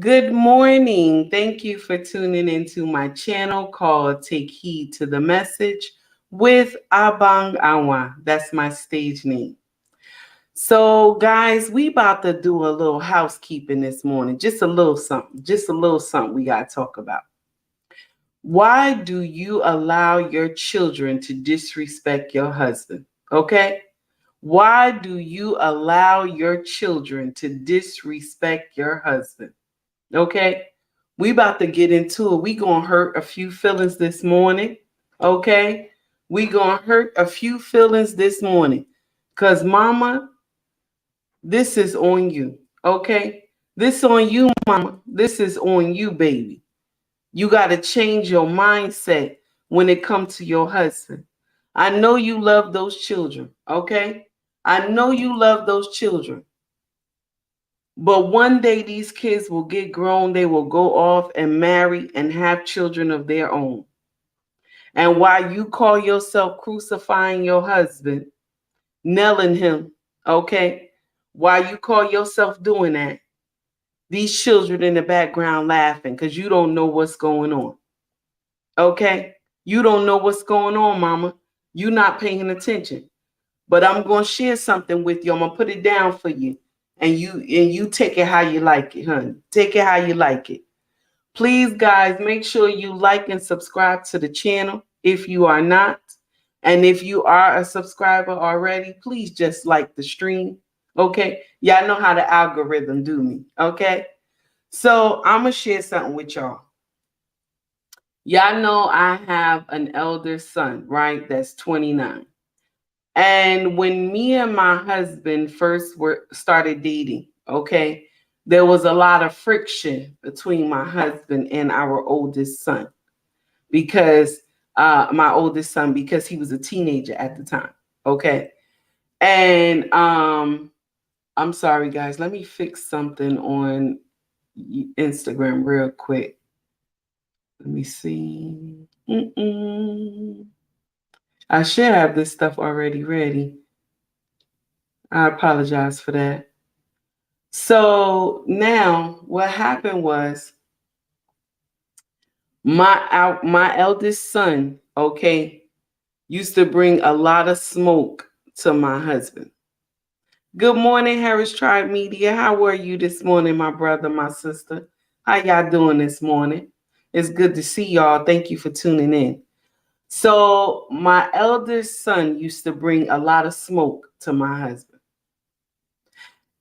Good morning. Thank you for tuning into my channel called Take Heed to the Message with Abang Awa. That's my stage name. So, guys, we about to do a little housekeeping this morning. Just a little something. Just a little something we got to talk about. Why do you allow your children to disrespect your husband? Okay? Why do you allow your children to disrespect your husband? Okay? We about to get into it. We gonna hurt a few feelings this morning. Okay? We gonna hurt a few feelings this morning. Cause mama, this is on you. Okay? This on you, mama. This is on you, baby. You gotta change your mindset when it comes to your husband. I know you love those children. Okay? I know you love those children. But one day these kids will get grown, they will go off and marry and have children of their own. And while you call yourself crucifying your husband, nailing him, okay, while you call yourself doing that, these children in the background laughing because you don't know what's going on. Okay? You don't know what's going on, mama. You're not paying attention. But I'm going to share something with you. I'm going to put it down for you. And you take it how you like it, honey. Take it how you like it. Please, guys, make sure you like and subscribe to the channel if you are not. And if you are a subscriber already, please just like the stream. Okay? Y'all know how the algorithm do me. Okay? So I'm going to share something with y'all. Y'all know I have an elder son, right? That's 29. And when me and my husband first started dating, okay, there was a lot of friction between my husband and our oldest son because because he was a teenager at the time, okay. And I'm sorry, guys. Let me fix something on Instagram real quick. Let me see. I should have this stuff already ready. I apologize for that. So now what happened was my eldest son, okay, used to bring a lot of smoke to my husband. Good morning, Harris Tribe Media. How are you this morning, my brother, my sister? How y'all doing this morning? It's good to see y'all. Thank you for tuning in. So my eldest son used to bring a lot of smoke to my husband.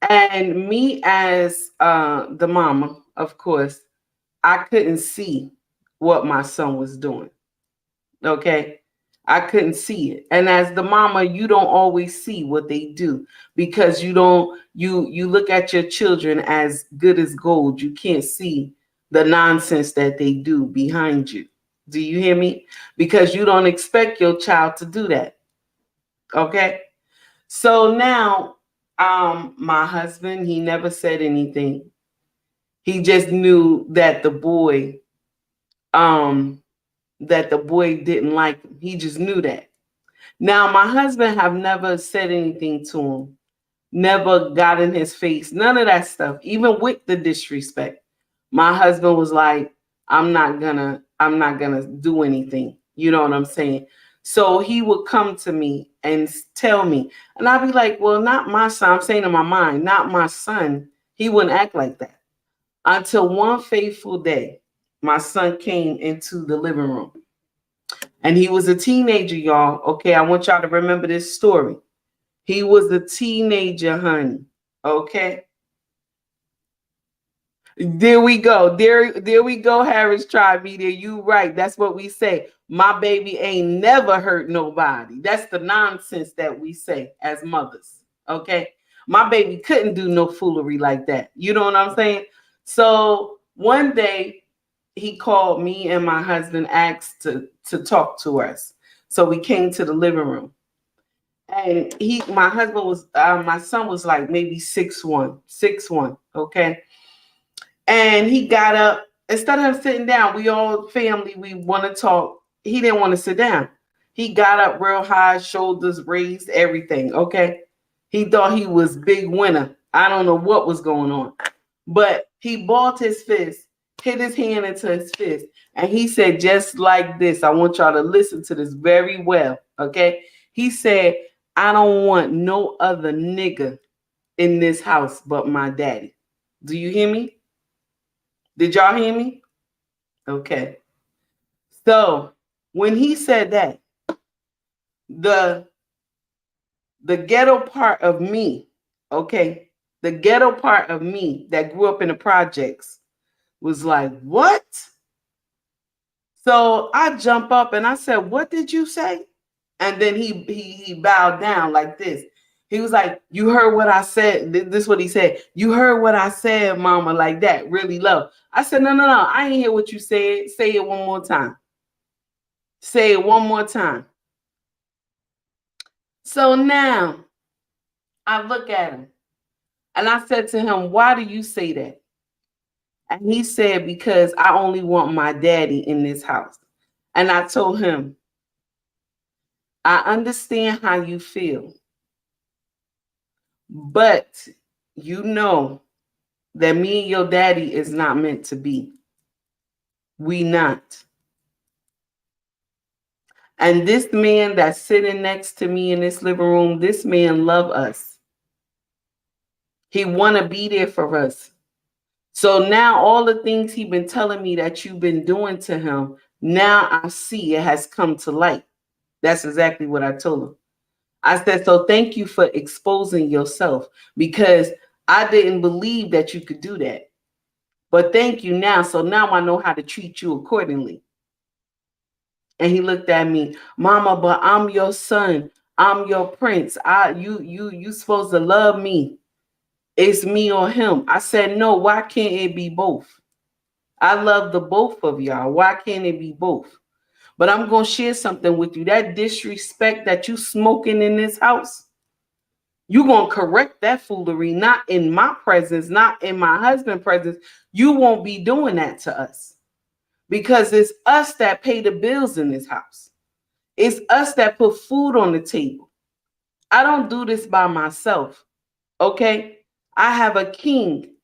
And me as the mama, of course, I couldn't see what my son was doing. Okay? I couldn't see it. And as the mama, you don't always see what they do because you look at your children as good as gold. You can't see the nonsense that they do behind you. Do you hear me? Because you don't expect your child to do that. Okay? So now my husband, he never said anything. He just knew that the boy didn't like him. He just knew that. Now my husband have never said anything to him, never got in his face, none of that stuff, even with the disrespect. My husband was like, I'm not gonna do anything. You know what I'm saying? So he would come to me and tell me, and I'd be like, well, not my son. I'm saying in my mind, not my son. He wouldn't act like that. Until one fateful day, my son came into the living room. And he was a teenager, y'all. Okay, I want y'all to remember this story. He was a teenager, honey. Okay. There we go. There we go, Harris Tribe Media. You right. That's what we say. My baby ain't never hurt nobody. That's the nonsense that we say as mothers. Okay. My baby couldn't do no foolery like that. You know what I'm saying? So one day he called me and my husband, asked to talk to us. So we came to the living room. And my son was like maybe 6'1", okay? And he got up. Instead of him sitting down, we all family, we want to talk. He didn't want to sit down. He got up real high, shoulders raised, everything, okay? He thought he was big winner. I don't know what was going on. But he balled his fist, hit his hand into his fist, and he said, just like this, I want y'all to listen to this very well, okay? He said, I don't want no other nigga in this house but my daddy. Do you hear me? Did y'all hear me? Okay. So when he said that, the the ghetto part of me, okay, the ghetto part of me that grew up in the projects was like, what? So I jump up and I said, what did you say? And then he bowed down like this. He was like, you heard what I said. This is what he said. You heard what I said, mama, like that, really low. I said, no, no, no. I ain't hear what you said. Say it one more time. Say it one more time. So now I look at him and I said to him, why do you say that? And he said, because I only want my daddy in this house. And I told him, I understand how you feel, but you know that me and your daddy is not meant to be. We not. And this man that's sitting next to me in this living room, this man love us. He want to be there for us. So now all the things he been telling me that you've been doing to him, now I see it has come to light. That's exactly what I told him. I said, so thank you for exposing yourself, because I didn't believe that you could do that. But thank you now. So now I know how to treat you accordingly. And he looked at me, mama, but I'm your son. I'm your prince. You supposed to love me. It's me or him. I said, no, why can't it be both? I love the both of y'all. Why can't it be both? But I'm going to share something with you. That disrespect that you smoking in this house, you going to correct that foolery, not in my presence, not in my husband's presence. You won't be doing that to us, because it's us that pay the bills in this house. It's us that put food on the table. I don't do this by myself, okay? I have a king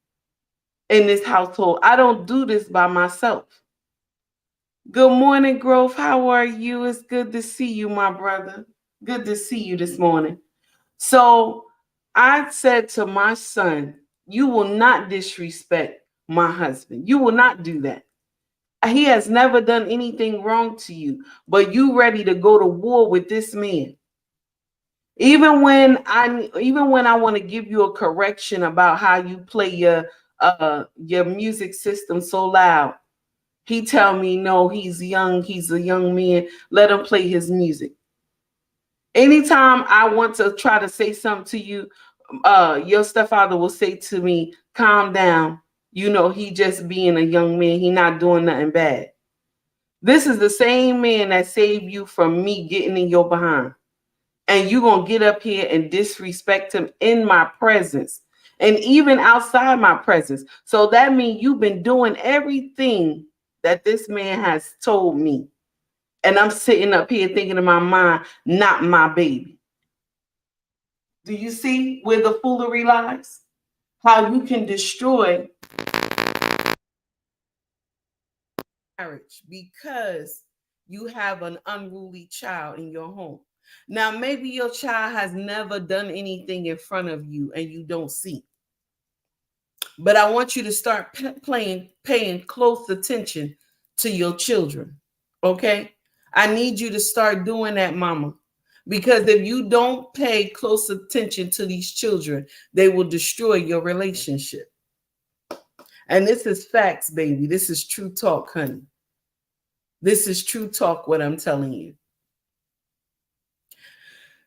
in this household. I don't do this by myself. Good morning, Growth. How are you? It's good to see you, my brother. Good to see you this morning. So I said to my son, you will not disrespect my husband. You will not do that. He has never done anything wrong to you, but you ready to go to war with this man. Even when I want to give you a correction about how you play your music system so loud, he tell me, no, he's young, he's a young man, let him play his music. Anytime I want to try to say something to you, your stepfather will say to me, calm down. You know, he just being a young man. He not doing nothing bad. This is the same man that saved you from me getting in your behind. And you going to get up here and disrespect him in my presence and even outside my presence. So that means you've been doing everything that this man has told me. And I'm sitting up here thinking in my mind, not my baby. Do you see where the foolery lies? How you can destroy marriage because you have an unruly child in your home. Now, maybe your child has never done anything in front of you and you don't see. But I want you to start paying close attention to your children. Okay? I need you to start doing that, mama. Because if you don't pay close attention to these children, they will destroy your relationship. And this is facts, baby. This is true talk, honey. This is true talk, what I'm telling you.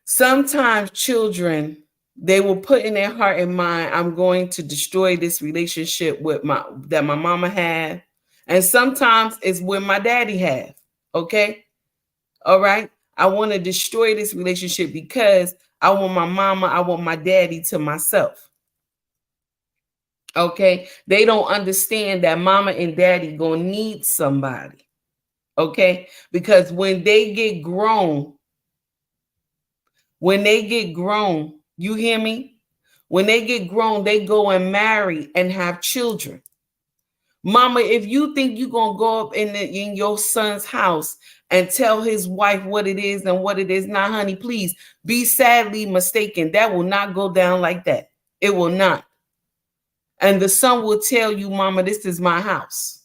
Sometimes children, they will put in their heart and mind, I'm going to destroy this relationship with that my mama had. And sometimes it's with my daddy have. Okay? All right? I want to destroy this relationship because I want my mama, I want my daddy to myself. Okay? They don't understand that mama and daddy gonna need somebody. Okay? Because when they get grown, you hear me? When they get grown, they go and marry and have children. Mama, if you think you're going to go up in your son's house and tell his wife what it is and what it is not, honey, please be sadly mistaken. That will not go down like that. It will not. And the son will tell you, Mama, this is my house.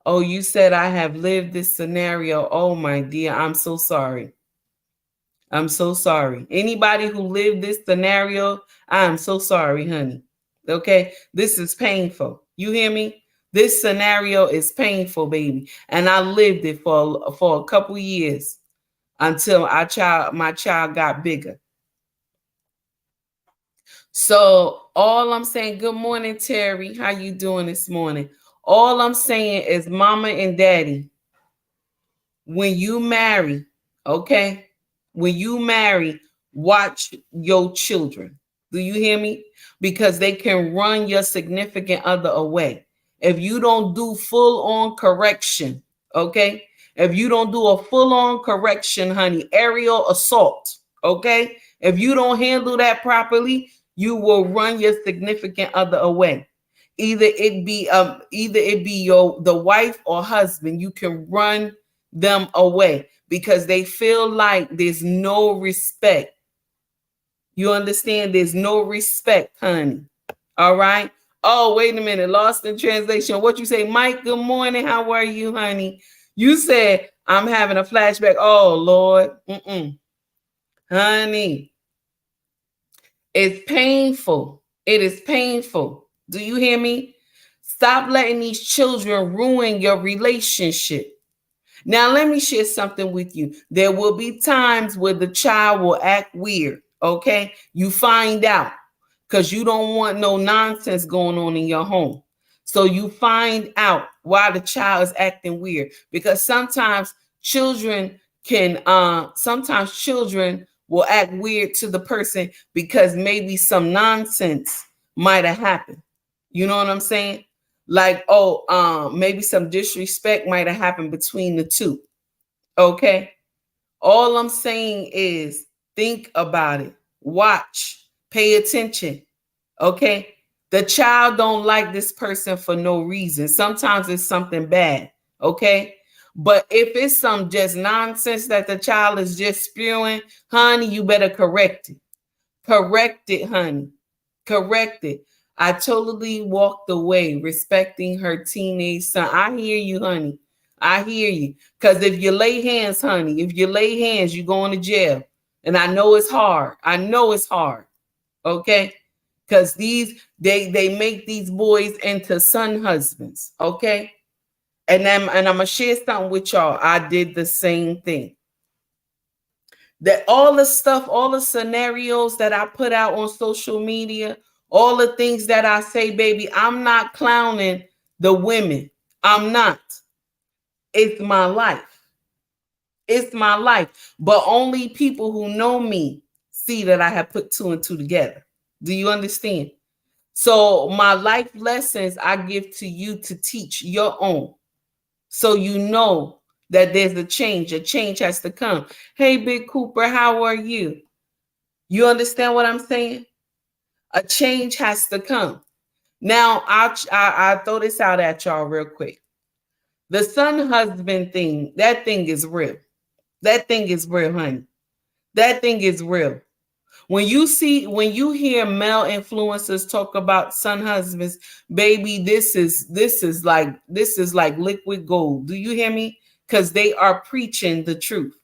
Oh, you said I have lived this scenario. Oh, my dear, I'm so sorry. I'm so sorry. Anybody who lived this scenario, I'm so sorry, honey. Okay, this is painful. You hear me? This scenario is painful, baby. And I lived it for a couple years until my child got bigger. So all I'm saying, good morning, Terry. How you doing this morning? All I'm saying is, mama and daddy, when you marry, okay? When you marry, watch your children. Do you hear me? Because they can run your significant other away. If you don't do full-on correction, okay? If you don't do a full-on correction, honey, aerial assault, okay? If you don't handle that properly, you will run your significant other away. Either it be the wife or husband, you can run them away because they feel like there's no respect. You understand? There's no respect, honey. All right. Oh, wait a minute. Lost in translation. What you say, Mike? Good morning. How are you, honey? You said I'm having a flashback. Oh, Lord. Honey, it's painful. It is painful. Do you hear me? Stop letting these children ruin your relationship. Now, let me share something with you. There will be times where the child will act weird, okay? You find out because you don't want no nonsense going on in your home. So you find out why the child is acting weird, because sometimes children will act weird to the person because maybe some nonsense might have happened. You know what I'm saying? Like, maybe some disrespect might have happened between the two. Okay. All I'm saying is think about it. Watch, pay attention. Okay. The child don't like this person for no reason. Sometimes it's something bad. Okay. But if it's some just nonsense that the child is just spewing, honey, you better correct it. Correct it, honey. Correct it. I totally walked away respecting her teenage son. I hear you, honey. I hear you. Because if you lay hands, honey, if you lay hands, you're going to jail. And I know it's hard. I know it's hard. Okay? Because they make these boys into son husbands. Okay? And I'm gonna share something with y'all. I did the same thing. That all the stuff, all the scenarios that I put out on social media, all the things that I say, baby, I'm not clowning the women. I'm not. It's my life. It's my life. But only people who know me see that I have put two and two together. Do you understand? So my life lessons I give to you to teach your own. So you know that there's a change. A change has to come. Hey, Big Cooper, how are you? You understand what I'm saying? A change has to come. Now, I'll throw this out at y'all real quick. The son husband thing, that thing is real. That thing is real, honey. That thing is real. When you hear male influencers talk about son husbands, baby, this is like liquid gold. Do you hear me? Because they are preaching the truth.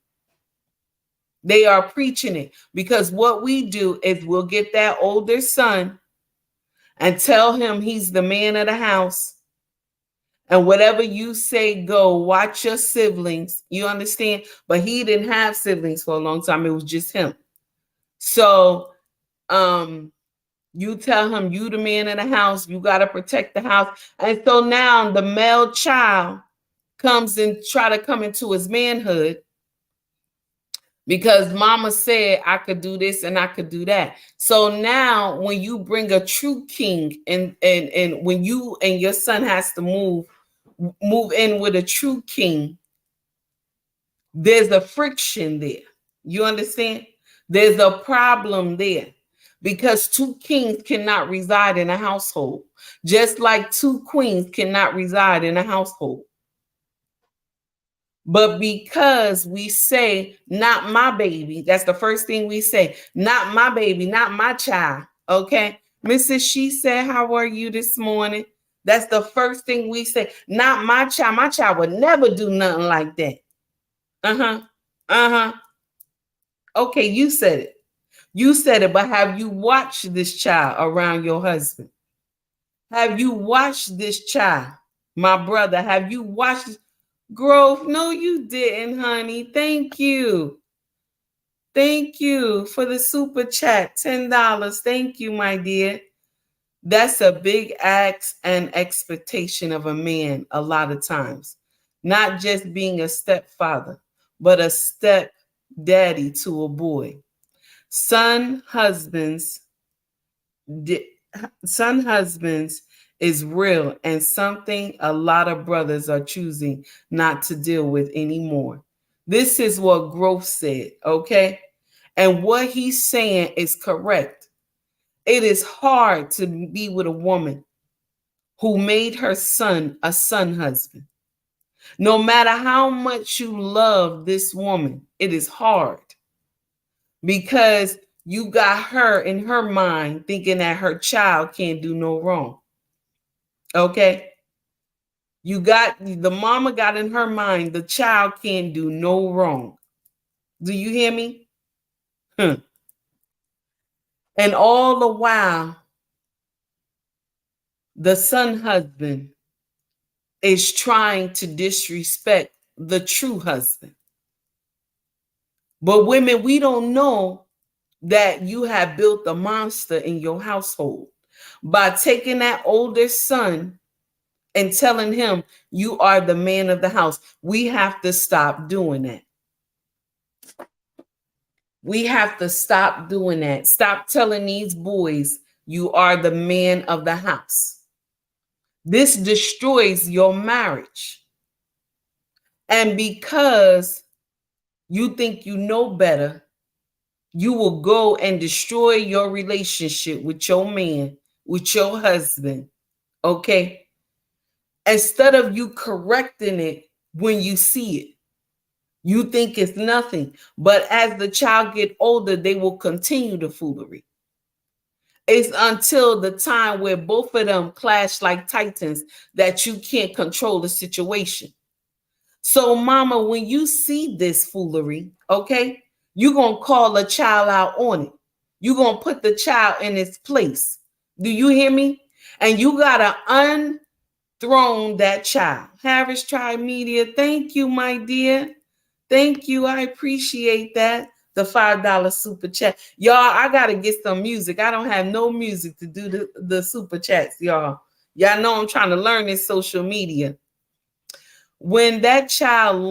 They are preaching it. Because what we do is we'll get that older son and tell him he's the man of the house. And whatever you say, go. Watch your siblings. You understand? But he didn't have siblings for a long time. It was just him. So you tell him you the man in the house, you got to protect the house. And so now the male child comes and try to come into his manhood because mama said I could do this and I could do that. So now when you bring a true king and when you and your son has to move in with a true king, there's a friction there. You understand? There's a problem there because two kings cannot reside in a household, just like two queens cannot reside in a household. But because we say, not my baby, that's the first thing we say, not my baby, not my child. Okay. Mrs. She said, how are you this morning? That's the first thing we say, not my child. My child would never do nothing like that. Uh-huh. Uh-huh. Okay, you said it. You said it, but have you watched this child around your husband? Have you watched this child? My brother, have you watched growth? No, you didn't, honey. Thank you. Thank you for the super chat, $10. Thank you, my dear. That's a big ask and expectation of a man a lot of times. Not just being a stepfather, but a step daddy to a boy. Son husbands is real and something a lot of brothers are choosing not to deal with anymore. This is what Growth said, okay? And what he's saying is correct. It is hard to be with a woman who made her son a son husband. No matter how much you love this woman, it is hard because you got her in her mind thinking that her child can't do no wrong. Okay? The mama got in her mind the child can't do no wrong. Do you hear me? And all the while, the son husband is trying to disrespect the true husband. But women, we don't know that you have built a monster in your household by taking that older son and telling him you are the man of the house. We have to stop doing that. We have to stop doing that. Stop telling these boys you are the man of the house. This destroys your marriage. And because you think you know better, you will go and destroy your relationship with your man, with your husband, okay? Instead of you correcting it when you see it. You think it's nothing. But as the child get older, they will continue the foolery. It's until the time where both of them clash like titans that you can't control the situation. So, mama, when you see this foolery, okay, you're going to call a child out on it. You're going to put the child in its place. Do you hear me? And you got to unthrone that child. Harris Tribe Media, thank you, my dear. Thank you. I appreciate that. The $5 super chat. Y'all, I got to get some music. I don't have no music to do the super chats, y'all. Y'all know I'm trying to learn this social media. When that child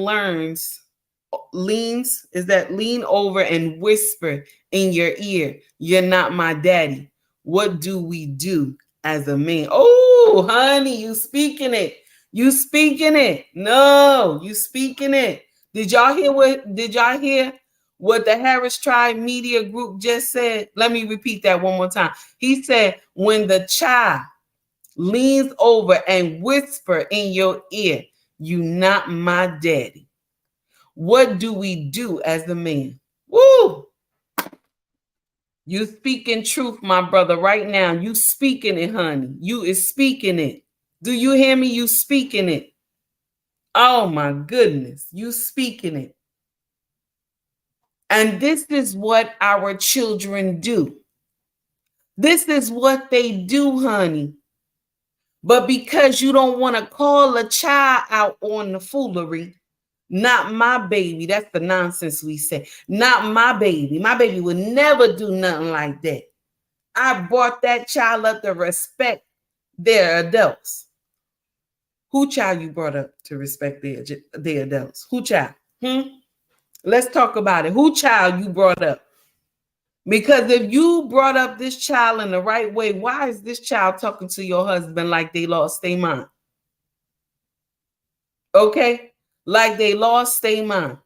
lean over and whisper in your ear, you're not my daddy. What do we do as a man? Oh, honey, you speaking it. You speaking it. No, you speaking it. Did y'all hear what the Harris Tribe Media Group just said? Let me repeat that one more time. He said, when the child leans over and whisper in your ear, you not my daddy. What do we do as a man? Woo! You speaking truth, my brother, right now. You speaking it, honey. You is speaking it. Do you hear me? You speaking it. Oh my goodness. You speaking it. And this is what our children do. This is what they do, honey. But because you don't want to call a child out on the foolery, not my baby. That's the nonsense we say. Not my baby. My baby would never do nothing like that. I brought that child up to respect their adults. Who child you brought up to respect their adults? Who child? Let's talk about it. Who child you brought up? Because if you brought up this child in the right way, why is this child talking to your husband like they lost their mind? Okay? Like they lost their mind.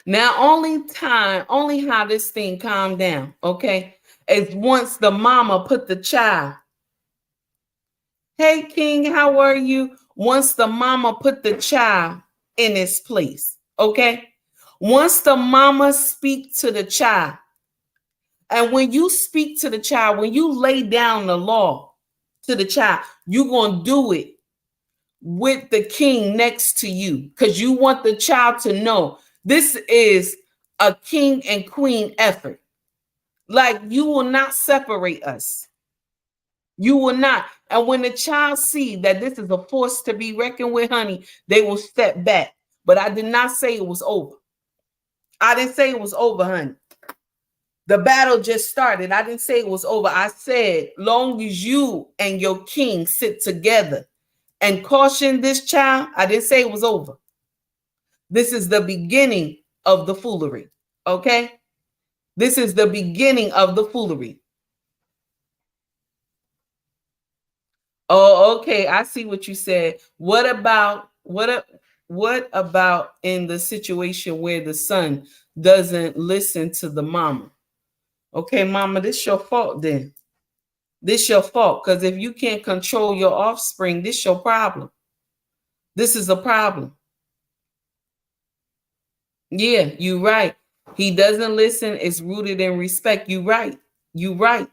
Now, only how this thing calmed down, okay, is once the mama put the child, hey, King, how are you? Once the mama put the child in its place, okay? Once the mama speak to the child, and when you speak to the child, when you lay down the law to the child, you're going to do it with the king next to you because you want the child to know this is a king and queen effort. Like, you will not separate us. You will not. And when the child see that this is a force to be reckoned with, honey, they will step back. But I did not say it was over. I didn't say it was over, honey. The battle just started. I didn't say it was over. I said, long as you and your king sit together and caution this child, I didn't say it was over. This is the beginning of the foolery. Okay? This is the beginning of the foolery. Oh, okay. I see what you said. What about in the situation where the son doesn't listen to the mama? Okay, mama, this your fault then. This your fault, because if you can't control your offspring, this your problem. This is a problem. Yeah, you right. He doesn't listen. It's rooted in respect. You right. You right.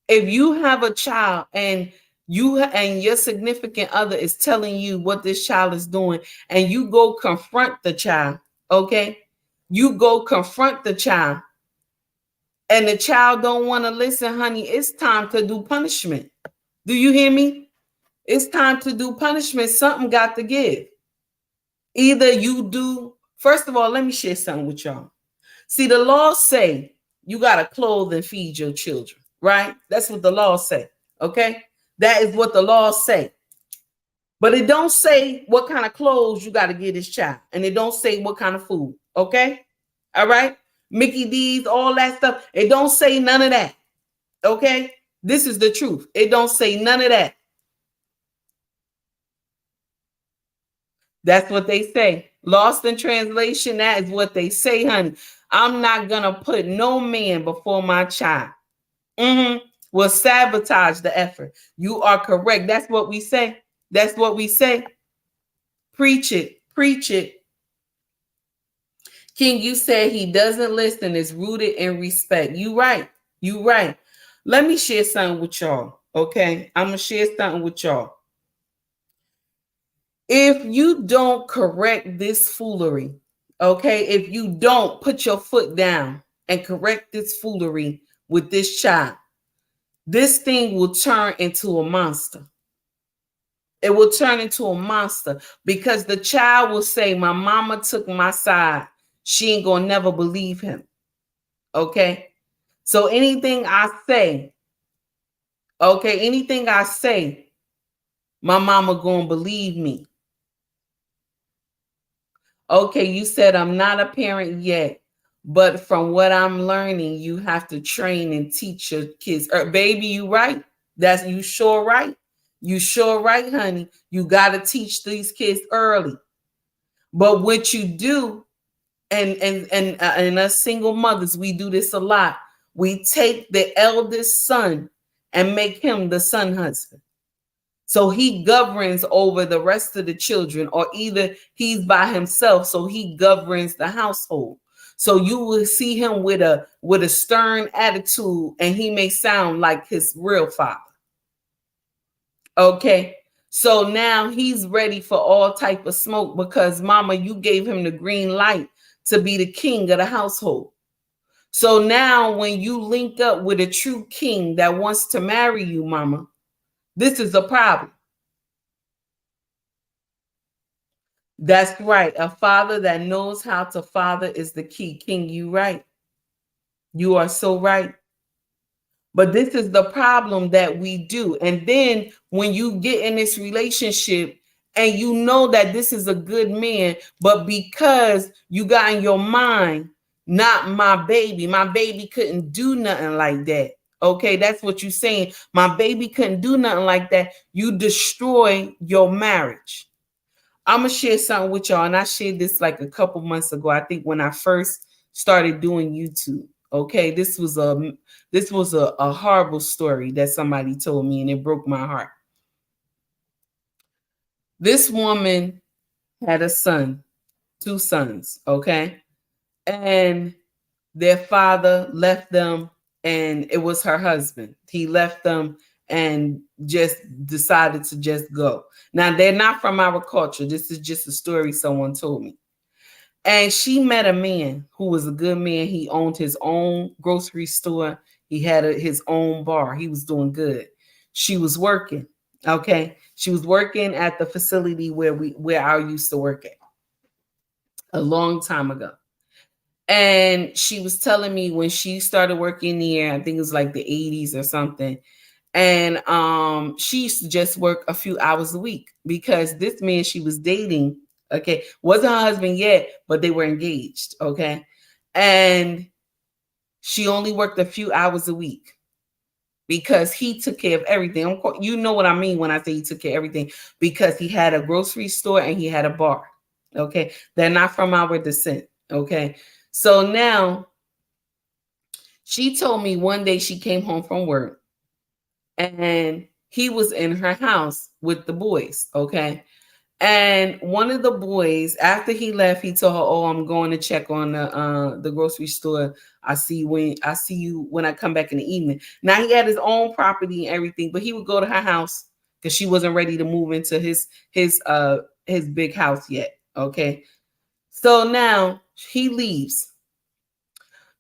If you have a child and you and your significant other is telling you what this child is doing, and you go confront the child, okay? You go confront the child, and the child don't want to listen, honey, it's time to do punishment. Do you hear me? It's time to do punishment. Something got to give. Either you do, first of all, let me share something with y'all. See, the laws say you got to clothe and feed your children, right? That's what the laws say, okay? That is what the laws say. But it don't say what kind of clothes you got to get this child. And it don't say what kind of food, okay? All right? Mickey D's, all that stuff. It don't say none of that, okay? This is the truth. It don't say none of that. That's what they say. Lost in translation, that is what they say, honey. I'm not going to put no man before my child. Will sabotage the effort. You are correct. That's what we say. That's what we say. Preach it. Preach it. King, you said he doesn't listen. It's rooted in respect. You right. You right. Let me share something with y'all. Okay. I'm going to share something with y'all. If you don't correct this foolery, okay, if you don't put your foot down and correct this foolery with this child, this thing will turn into a monster. It will turn into a monster because the child will say, my mama took my side. She ain't gonna never believe him. Okay? So anything I say, my mama gonna believe me. Okay, you said I'm not a parent yet, but from what I'm learning, you have to train and teach your kids. Baby, you right. That's you sure right. You sure right, honey. You got to teach these kids early. But what you do, and us single mothers, we do this a lot. We take the eldest son and make him the son husband. So he governs over the rest of the children, or either he's by himself, so he governs the household. So you will see him with a stern attitude, and he may sound like his real father. Okay. So now he's ready for all type of smoke because mama, you gave him the green light to be the king of the household. So now when you link up with a true king that wants to marry you, mama, this is a problem. That's right. A father that knows how to father is the key. King, you right. You are so right. But this is the problem that we do. And then when you get in this relationship and you know that this is a good man, but because you got in your mind, not my baby couldn't do nothing like that. Okay, that's what you're saying. My baby couldn't do nothing like that. You destroy your marriage. I'm gonna share something with y'all, and I shared this like a couple months ago. I think when I first started doing YouTube. Okay, this was a horrible story that somebody told me, and it broke my heart. This woman had a son, two sons. Okay, and their father left them, and it was her husband. He left them and just decided to just go. Now, they're not from our culture. This is just a story someone told me. And she met a man who was a good man. He owned his own grocery store. He had his own bar. He was doing good. She was working. Okay. She was working at the facility where I used to work at a long time ago. And she was telling me when she started working there, I think it was like the 80s or something. And she used to just work a few hours a week because this man she was dating, okay, wasn't her husband yet, but they were engaged, okay? And she only worked a few hours a week because he took care of everything. You know what I mean when I say he took care of everything, because he had a grocery store and he had a bar, okay? They're not from our descent, okay? So now she told me one day she came home from work and he was in her house with the boys, okay? And one of the boys, after he left, he told her, "Oh, I'm going to check on the grocery store. I see you when I come back in the evening." Now he had his own property and everything, but he would go to her house because she wasn't ready to move into his big house yet. Okay. So now he leaves.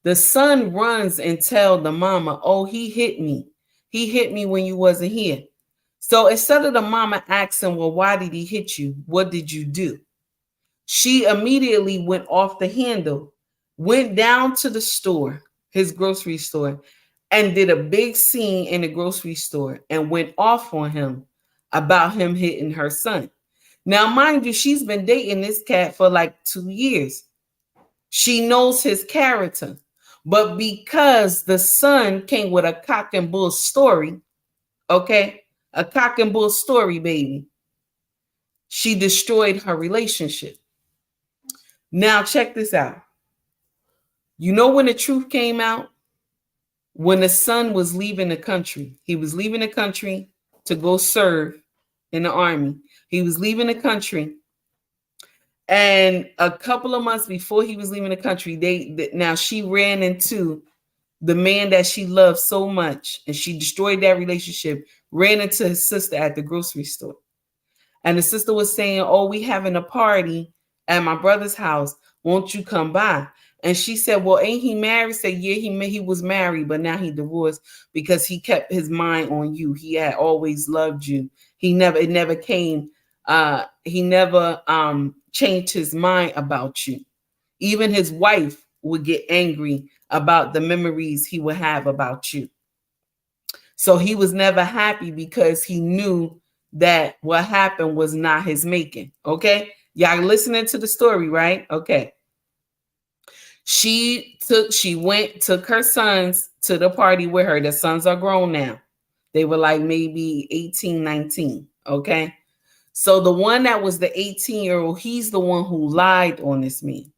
The son runs and tell the mama, "Oh, he hit me. He hit me when you wasn't here." So instead of the mama asking, "Well, why did he hit you? What did you do?" She immediately went off the handle, went down to the store, his grocery store, and did a big scene in the grocery store and went off on him about him hitting her son. Now, mind you, she's been dating this cat for like 2 years. She knows his character. But because the son came with a cock and bull story, okay, a cock and bull story, baby, she destroyed her relationship. Now, check this out. You know when the truth came out? When the son was leaving the country. He was leaving the country to go serve in the army. He was leaving the country. And a couple of months before he was leaving the country, now she ran into the man that she loved so much, and she destroyed that relationship, ran into his sister at the grocery store. And the sister was saying, "Oh, we having a party at my brother's house. Won't you come by?" And she said, "Well, ain't he married?" Said, "Yeah, he was married, but now he divorced because he kept his mind on you. He had always loved you. He never changed his mind about you. Even his wife would get angry about the memories he would have about you. So he was never happy because he knew that what happened was not his making." Okay. Y'all listening to the story, right? Okay. She took her sons to the party with her. The sons are grown now. They were like maybe 18, 19. Okay. So the one that was the 18-year-old, he's the one who lied on this man.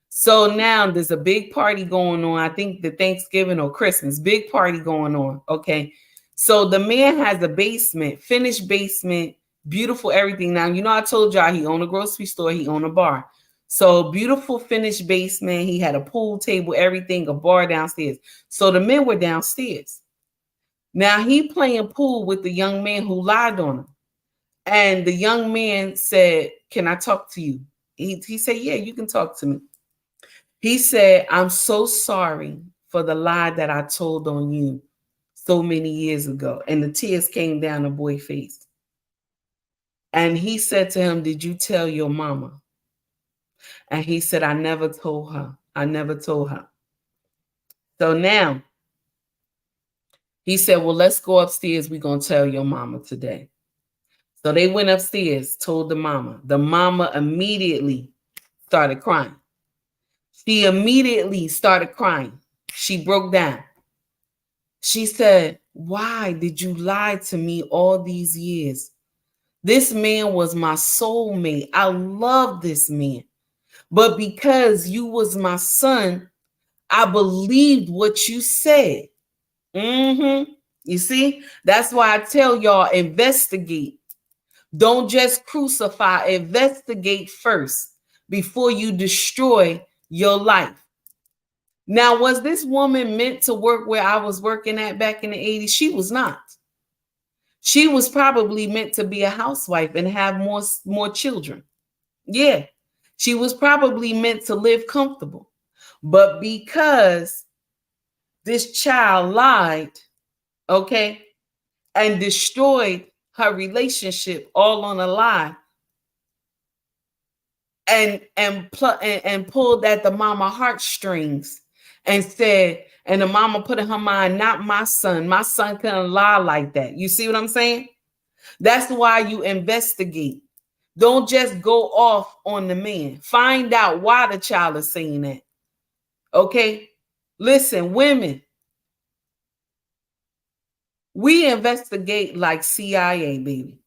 So now there's a big party going on. I think the Thanksgiving or Christmas, big party going on. Okay. So the man has a basement, finished basement, beautiful everything. Now, I told y'all he owned a grocery store, he owned a bar. So beautiful finished basement. He had a pool table, everything, a bar downstairs. So the men were downstairs. Now he playing pool with the young man who lied on him. And the young man said, "Can I talk to you?" He said, "Yeah, you can talk to me." He said, "I'm so sorry for the lie that I told on you so many years ago." And the tears came down the boy's face. And he said to him, "Did you tell your mama?" And he said, "I never told her. I never told her." So now he said, "Well, let's go upstairs. We're going to tell your mama today." So they went upstairs, told the mama. The mama immediately started crying. She immediately started crying. She broke down. She said, "Why did you lie to me all these years? This man was my soulmate. I love this man. But because you was my son, I believed what you said. You see, that's why I tell y'all, investigate. Don't just crucify, investigate first before you destroy your life. Now, was this woman meant to work where I was working at back in the 80s? She was not. She was probably meant to be a housewife and have more children. Yeah. She was probably meant to live comfortable. But because this child lied, okay, and destroyed her relationship all on a lie, and pulled at the mama heartstrings and said, and the mama put in her mind, not my son. My son couldn't lie like that. You see what I'm saying? That's why you investigate. Don't just go off on the man. Find out why the child is saying that. Okay? Listen, women, we investigate like CIA, baby.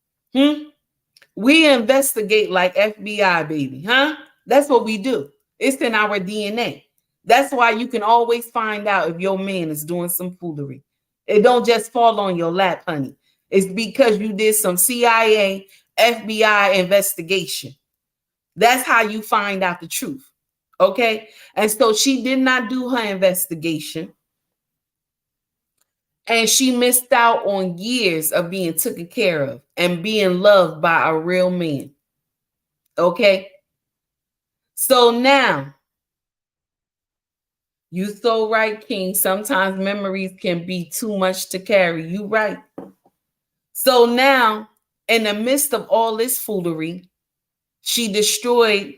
We investigate like FBI, baby. That's what we do. It's in our DNA. That's why you can always find out if your man is doing some foolery. It don't just fall on your lap, honey. It's because you did some CIA, FBI investigation. That's how you find out the truth. Okay? And so she did not do her investigation. And she missed out on years of being taken care of and being loved by a real man. Okay? So now, you so right, King. Sometimes memories can be too much to carry. You right. So now, in the midst of all this foolery, she destroyed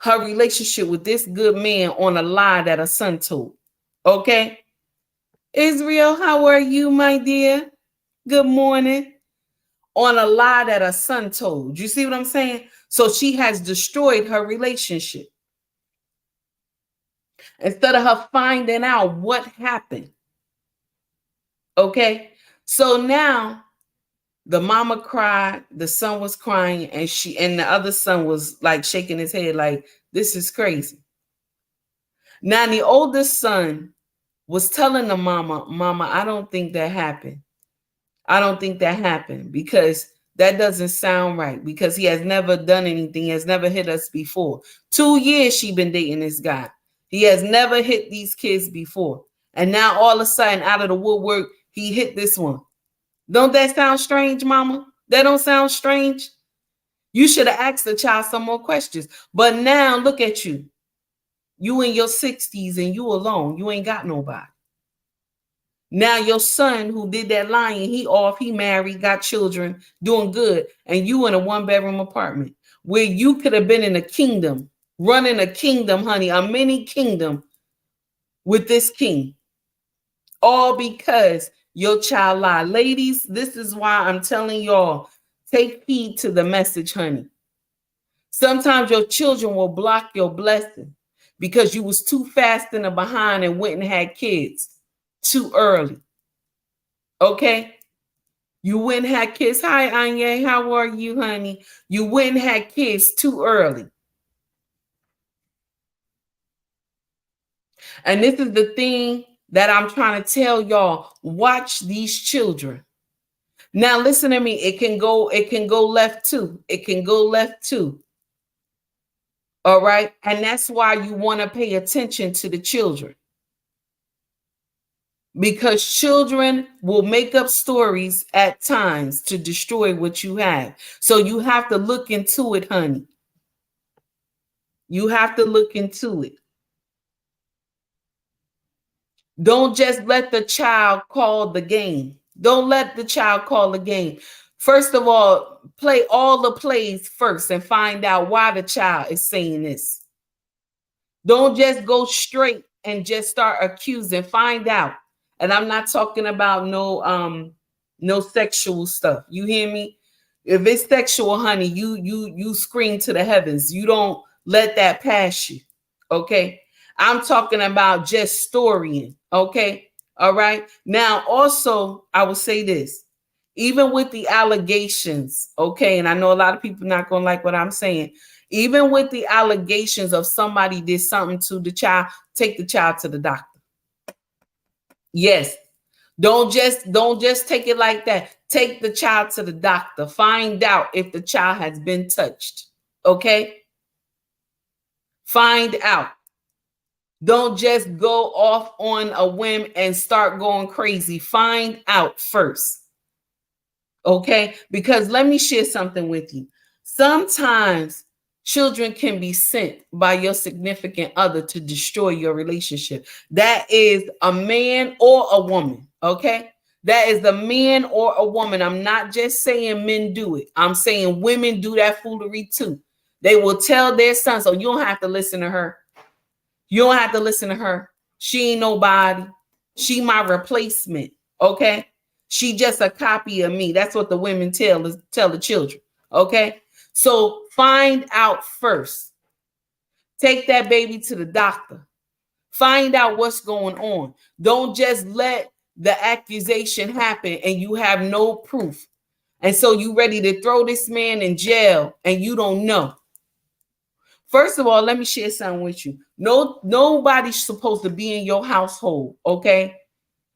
her relationship with this good man on a lie that her son told. Okay? Israel, how are you, my dear? Good morning. On a lie that her son told. You see what I'm saying? So she has destroyed her relationship. Instead of her finding out what happened. Okay? So now the mama cried, the son was crying, and the other son was like shaking his head like, this is crazy. Now the oldest son was telling the mama, I don't think that happened. I don't think that happened because that doesn't sound right, because he has never done anything. He has never hit us before. 2 years she been dating this guy. He has never hit these kids before. And now all of a sudden, out of the woodwork, he hit this one. Don't that sound strange, mama? That don't sound strange? You should have asked the child some more questions. But now look at you. You in your 60s and you alone. You ain't got nobody. Now your son who did that lying, he off, he married, got children, doing good. And you in a 1-bedroom apartment where you could have been in a kingdom, running a kingdom, honey, a mini kingdom with this king. All because your child lied. Ladies, this is why I'm telling y'all, take heed to the message, honey. Sometimes your children will block your blessing because you was too fast in the behind and went and had kids too early. Okay? You went and had kids. Hi, Anya. How are you, honey? You went and had kids too early. And this is the thing that I'm trying to tell y'all. Watch these children. Now listen to me. It can go left too. It can go left too. All right. And that's why you want to pay attention to the children. Because children will make up stories at times to destroy what you have. So you have to look into it, honey. You have to look into it. Don't just let the child call the game. Don't let the child call the game. First of all, play all the plays first and find out why the child is saying this. Don't just go straight and just start accusing. Find out. And I'm not talking about no sexual stuff. You hear me? If it's sexual, honey, you scream to the heavens. You don't let that pass you. Okay? I'm talking about just storying. Okay? All right? Now, also, I will say this. even with the allegations, okay, and I know a lot of people not going to like what I'm saying, even with the allegations of somebody did something to the child, take the child to the doctor. Yes. Don't just take it like that. Take the child to the doctor. Find out if the child has been touched. Okay? Find out. Don't just go off on a whim and start going crazy. Find out first. Okay? Because let me share something with you. Sometimes children can be sent by your significant other to destroy your relationship. That is a man or a woman. Okay? That is a man or a woman. I'm not just saying men do it. I'm saying women do that foolery too. They will tell their sons, oh, you don't have to listen to her. You don't have to listen to her. She ain't nobody. She my replacement. Okay? She just a copy of me. That's what the women tell the children. Okay? So find out first. Take that baby to the doctor. Find out what's going on. Don't just let the accusation happen and you have no proof. And so you ready to throw this man in jail and you don't know. First of all, let me share something with you. Nobody's supposed to be in your household, okay?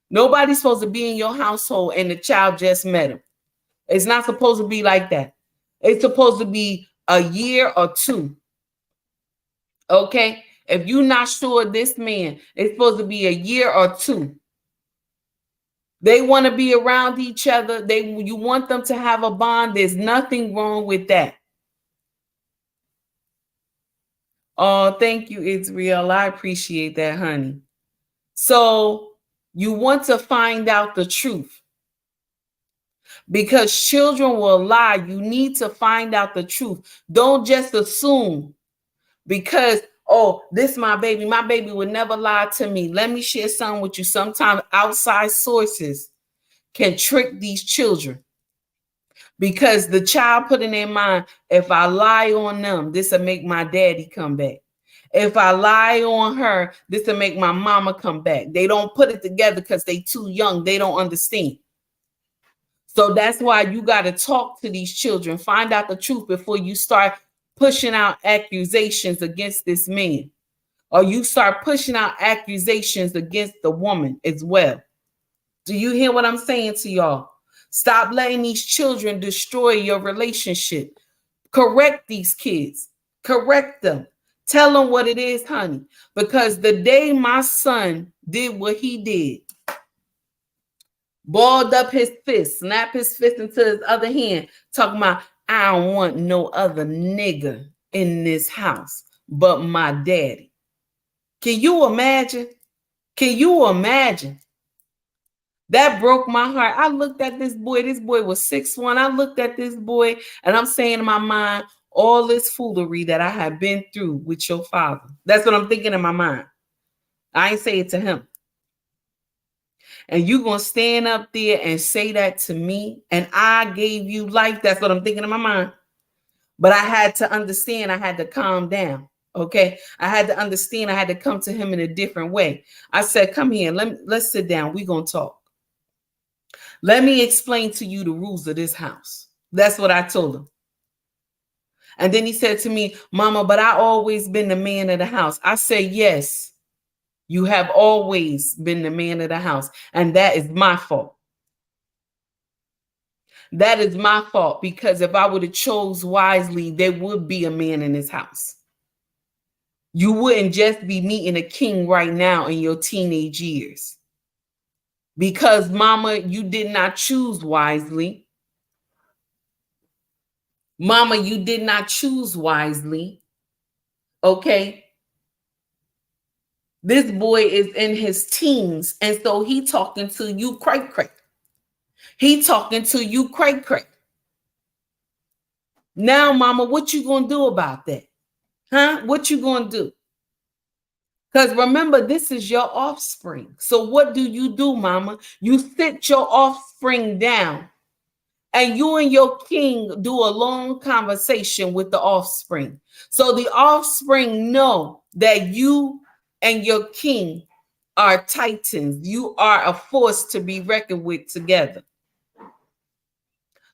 Nobody's supposed to be in your household and the child just met him. It's not supposed to be like that. It's supposed to be a year or two. Okay? If you're not sure of this man, it's supposed to be a year or two. They want to be around each other. You want them to have a bond. There's nothing wrong with that. Oh, thank you, Israel. I appreciate that, honey. So you want to find out the truth. Because children will lie. You need to find out the truth. Don't just assume because, oh, this is my baby. My baby would never lie to me. Let me share something with you. Sometimes outside sources can trick these children. Because the child put in their mind, if I lie on them, this will make my daddy come back. If I lie on her, this will make my mama come back. They don't put it together because they too young. They don't understand. So that's why you got to talk to these children. Find out the truth before you start pushing out accusations against this man. Or you start pushing out accusations against the woman as well. Do you hear what I'm saying to y'all? Stop letting these children destroy your relationship. Correct these kids. Correct them. Tell them what it is, honey. Because the day my son did what he did, balled up his fist, snapped his fist into his other hand, talking about, I don't want no other nigga in this house but my daddy. Can you imagine? Can you imagine? That broke my heart. I looked at this boy. This boy was 6'1". I looked at this boy and I'm saying in my mind, all this foolery that I have been through with your father. That's what I'm thinking in my mind. I ain't say it to him. And you going to stand up there and say that to me and I gave you life. That's what I'm thinking in my mind. But I had to understand. I had to calm down. Okay. I had to understand. I had to come to him in a different way. I said, come here. Let's sit down. We're going to talk. Let me explain to you the rules of this house. That's what I told him. And then he said to me, Mama, but I always been the man of the house. I said, yes, you have always been the man of the house. And that is my fault. That is my fault, because if I would have chose wisely, there would be a man in this house. You wouldn't just be meeting a king right now in your teenage years. Because, Mama, you did not choose wisely. Mama, you did not choose wisely. Okay? This boy is in his teens, and so he talking to you cray-cray. He talking to you cray-cray. Now, Mama, what you gonna do about that? Huh? What you gonna do? Because remember, this is your offspring. So what do, Mama? You sit your offspring down and you and your king do a long conversation with the offspring. So the offspring know that you and your king are titans. You are a force to be reckoned with together.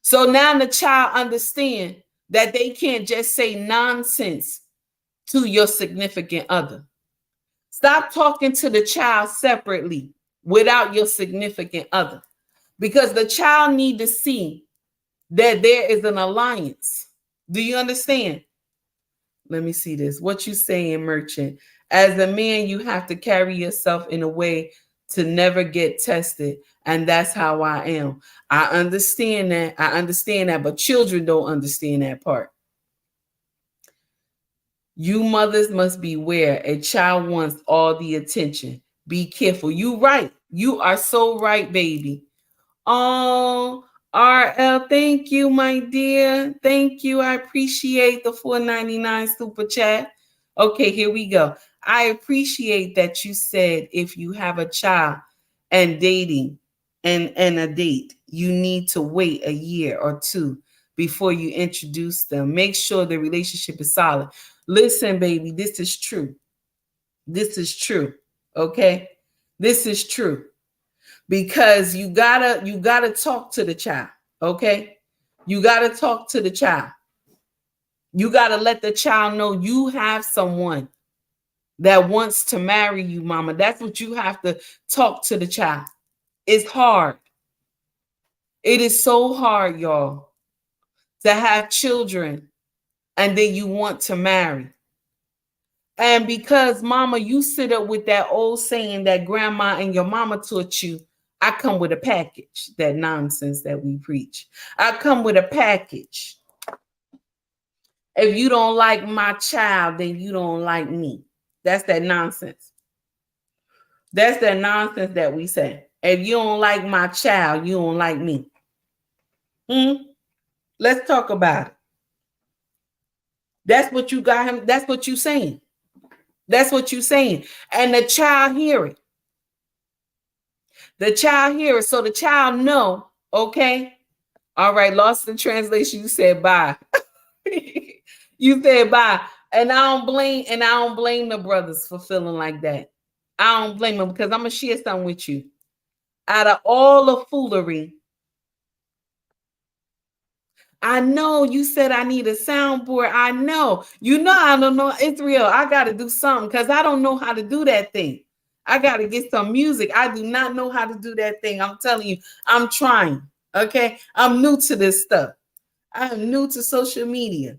So now the child understand that they can't just say nonsense to your significant other. Stop talking to the child separately without your significant other, because the child need to see that there is an alliance. Do you understand? Let me see this. What you saying, Merchant? As a man, you have to carry yourself in a way to never get tested. And that's how I am. I understand that. I understand that. But children don't understand that part. You mothers must beware. A child wants all the attention. Be careful. You right. You are so right, baby. Oh, RL, thank you, my dear. Thank you. I appreciate the $4.99 super chat. Okay, here we go. I appreciate that you said if you have a child and dating and a date, you need to wait a year or two before you introduce them. Make sure the relationship is solid. Listen, baby, this is true. This is true. Okay? This is true. Because you gotta talk to the child. Okay? You gotta talk to the child. You gotta let the child know you have someone that wants to marry you, mama. That's what you have to talk to the child. It's hard. It is so hard, y'all, to have children and then you want to marry. And because, mama, you sit up with that old saying that grandma and your mama taught you, I come with a package, that nonsense that we preach. I come with a package. If you don't like my child, then you don't like me. That's that nonsense. That's that nonsense that we say. If you don't like my child, you don't like me. Let's talk about it. That's what you got him. That's what you saying. That's what you saying. And the child hear it. The child hear it. So the child know, okay. All right, lost in translation. You said bye. You said bye. And I don't blame the brothers for feeling like that. I don't blame them, because I'm gonna share something with you. Out of all the foolery, I know you said I need a soundboard. I know. You know I don't know, Israel. I got to do something because I don't know how to do that thing. I got to get some music. I do not know how to do that thing. I'm telling you, I'm trying. Okay? I'm new to this stuff. I'm new to social media.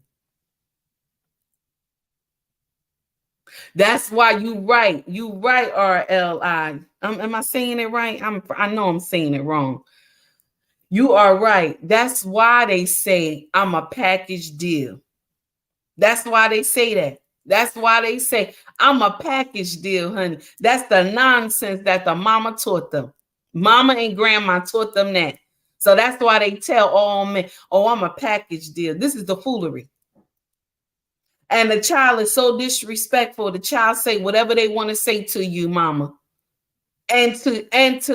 That's why you right. You right, RLI. Am I saying it right? I know I'm saying it wrong. You are right. That's why they say I'm a package deal. That's why they say that. That's why they say I'm a package deal, honey. That's the nonsense that the mama taught them. Mama and grandma taught them that. So that's why they tell all men, oh, I'm a package deal. This is the foolery. And the child is so disrespectful. The child say whatever they want to say to you, mama, and to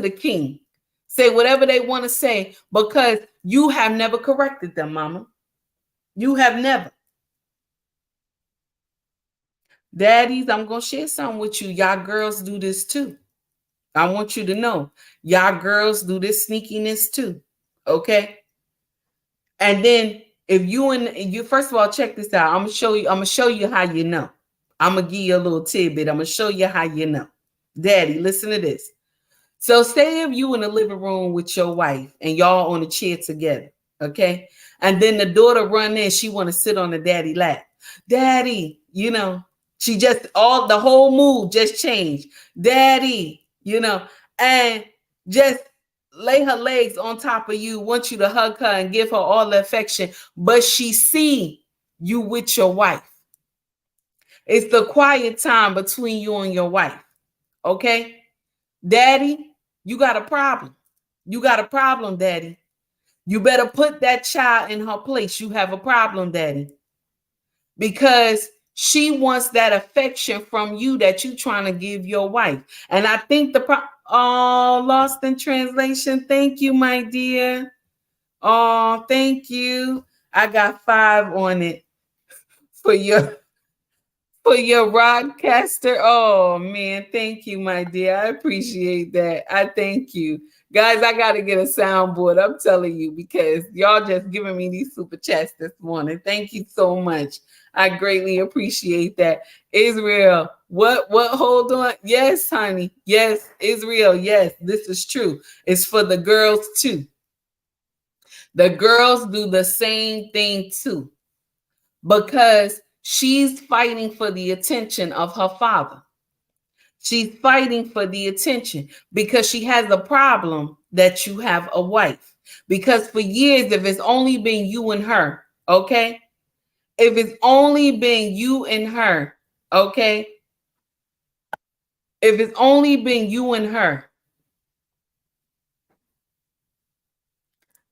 the king. Say whatever they want to say because you have never corrected them, mama. You have never. Daddies, I'm going to share something with you. Y'all girls do this too. I want you to know. Y'all girls do this sneakiness too. Okay? And then if you first of all, check this out. I'm going to show you how you know. I'm going to give you a little tidbit. I'm going to show you how you know. Daddy, listen to this. So say if you in the living room with your wife and y'all on a chair together, okay? And then the daughter run in, she want to sit on the daddy lap. Daddy, you know, she just the whole mood just changed. Daddy, you know, and just lay her legs on top of you, want you to hug her and give her all the affection, but she see you with your wife. It's the quiet time between you and your wife, okay? Daddy, you got a problem. You got a problem, daddy. You better put that child in her place. You have a problem, daddy. Because she wants that affection from you that you trying to give your wife. And I think lost in translation. Thank you, my dear. Oh, thank you. I got 5 on it for your broadcaster. Oh man, thank you, my dear. I appreciate that. I thank you. Guys, I got to get a soundboard. I'm telling you, because y'all just giving me these super chats this morning. Thank you so much. I greatly appreciate that. Israel, what, hold on. Yes, honey. Yes, Israel. Yes, this is true. It's for the girls too. The girls do the same thing too, because she's fighting for the attention of her father. She's fighting for the attention because she has a problem that you have a wife. Because for years, if it's only been you and her, okay? If it's only been you and her, okay? If it's only been you and her,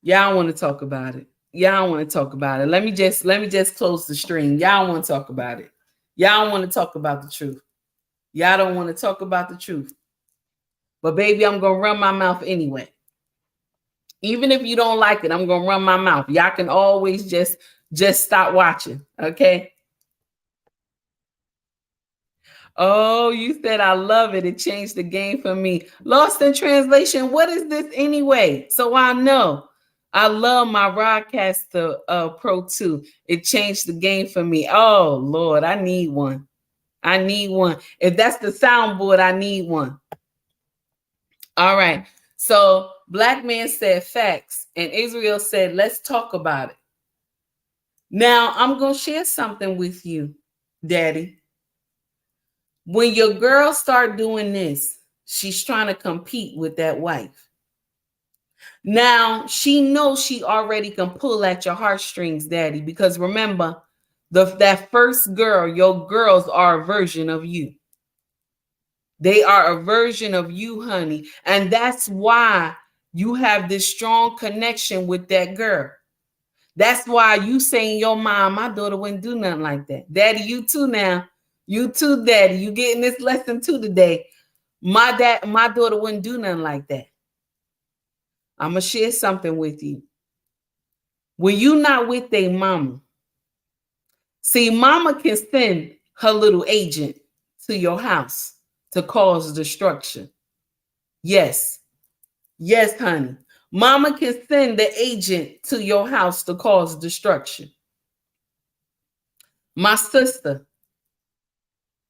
y'all want to talk about it. Y'all want to talk about it. Let me just close the stream. Y'all want to talk about it. Y'all want to talk about the truth. Y'all don't want to talk about the truth. But baby, I'm going to run my mouth anyway. Even if you don't like it, I'm going to run my mouth. Y'all can always just stop watching, okay? Oh, you said I love it. It changed the game for me. Lost in translation, what is this anyway? So I know. I love my Rodecaster Pro 2. It changed the game for me. Oh, Lord, I need one. I need one. If that's the soundboard, I need one. All right. So Black man said facts, and Israel said, let's talk about it. Now, I'm going to share something with you, Daddy. When your girl start doing this, she's trying to compete with that wife. Now, she knows she already can pull at your heartstrings, Daddy, because remember, that first girl, your girls are a version of you. They are a version of you, honey. And that's why you have this strong connection with that girl. That's why you saying your mom, my daughter wouldn't do nothing like that. Daddy, you too now. You too, Daddy. You getting this lesson too today. My daughter wouldn't do nothing like that. I'm going to share something with you. When you not with a mama, see, mama can send her little agent to your house to cause destruction. Yes. Yes, honey. Mama can send the agent to your house to cause destruction. My sister,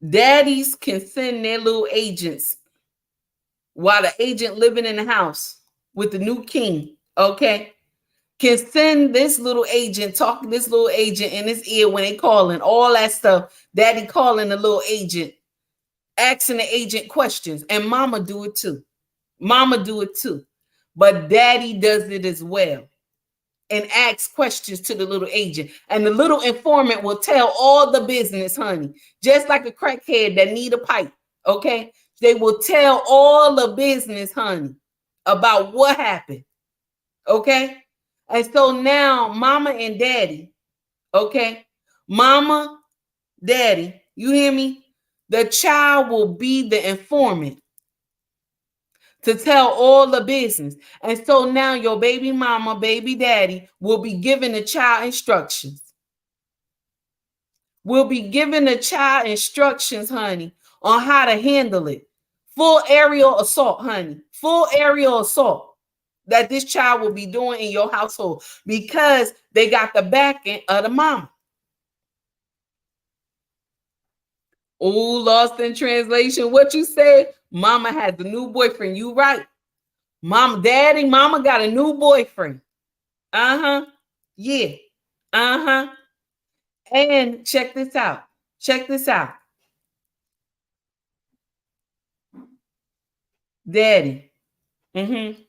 daddies can send their little agents while the agent living in the house with the new king, okay, can send this little agent, talking this little agent in his ear when they calling, all that stuff. Daddy calling the little agent, asking the agent questions, and mama do it too. Mama do it too. But daddy does it as well and asks questions to the little agent. And the little informant will tell all the business, honey. Just like a crackhead that need a pipe, okay? They will tell all the business, honey, about what happened, okay? And so now mama and daddy, okay? Mama, daddy, you hear me? The child will be the informant to tell all the business. And so now your baby mama, baby daddy will be giving the child instructions. Will be giving the child instructions, honey, on how to handle it. Full aerial assault, honey. Full aerial assault that this child will be doing in your household because they got the backing of the mama. Oh, lost in translation. What you said? Mama has a new boyfriend. You right. Mama, daddy, mama got a new boyfriend. Uh-huh. Yeah. Uh-huh. And check this out. Check this out. Daddy. Mm-hmm.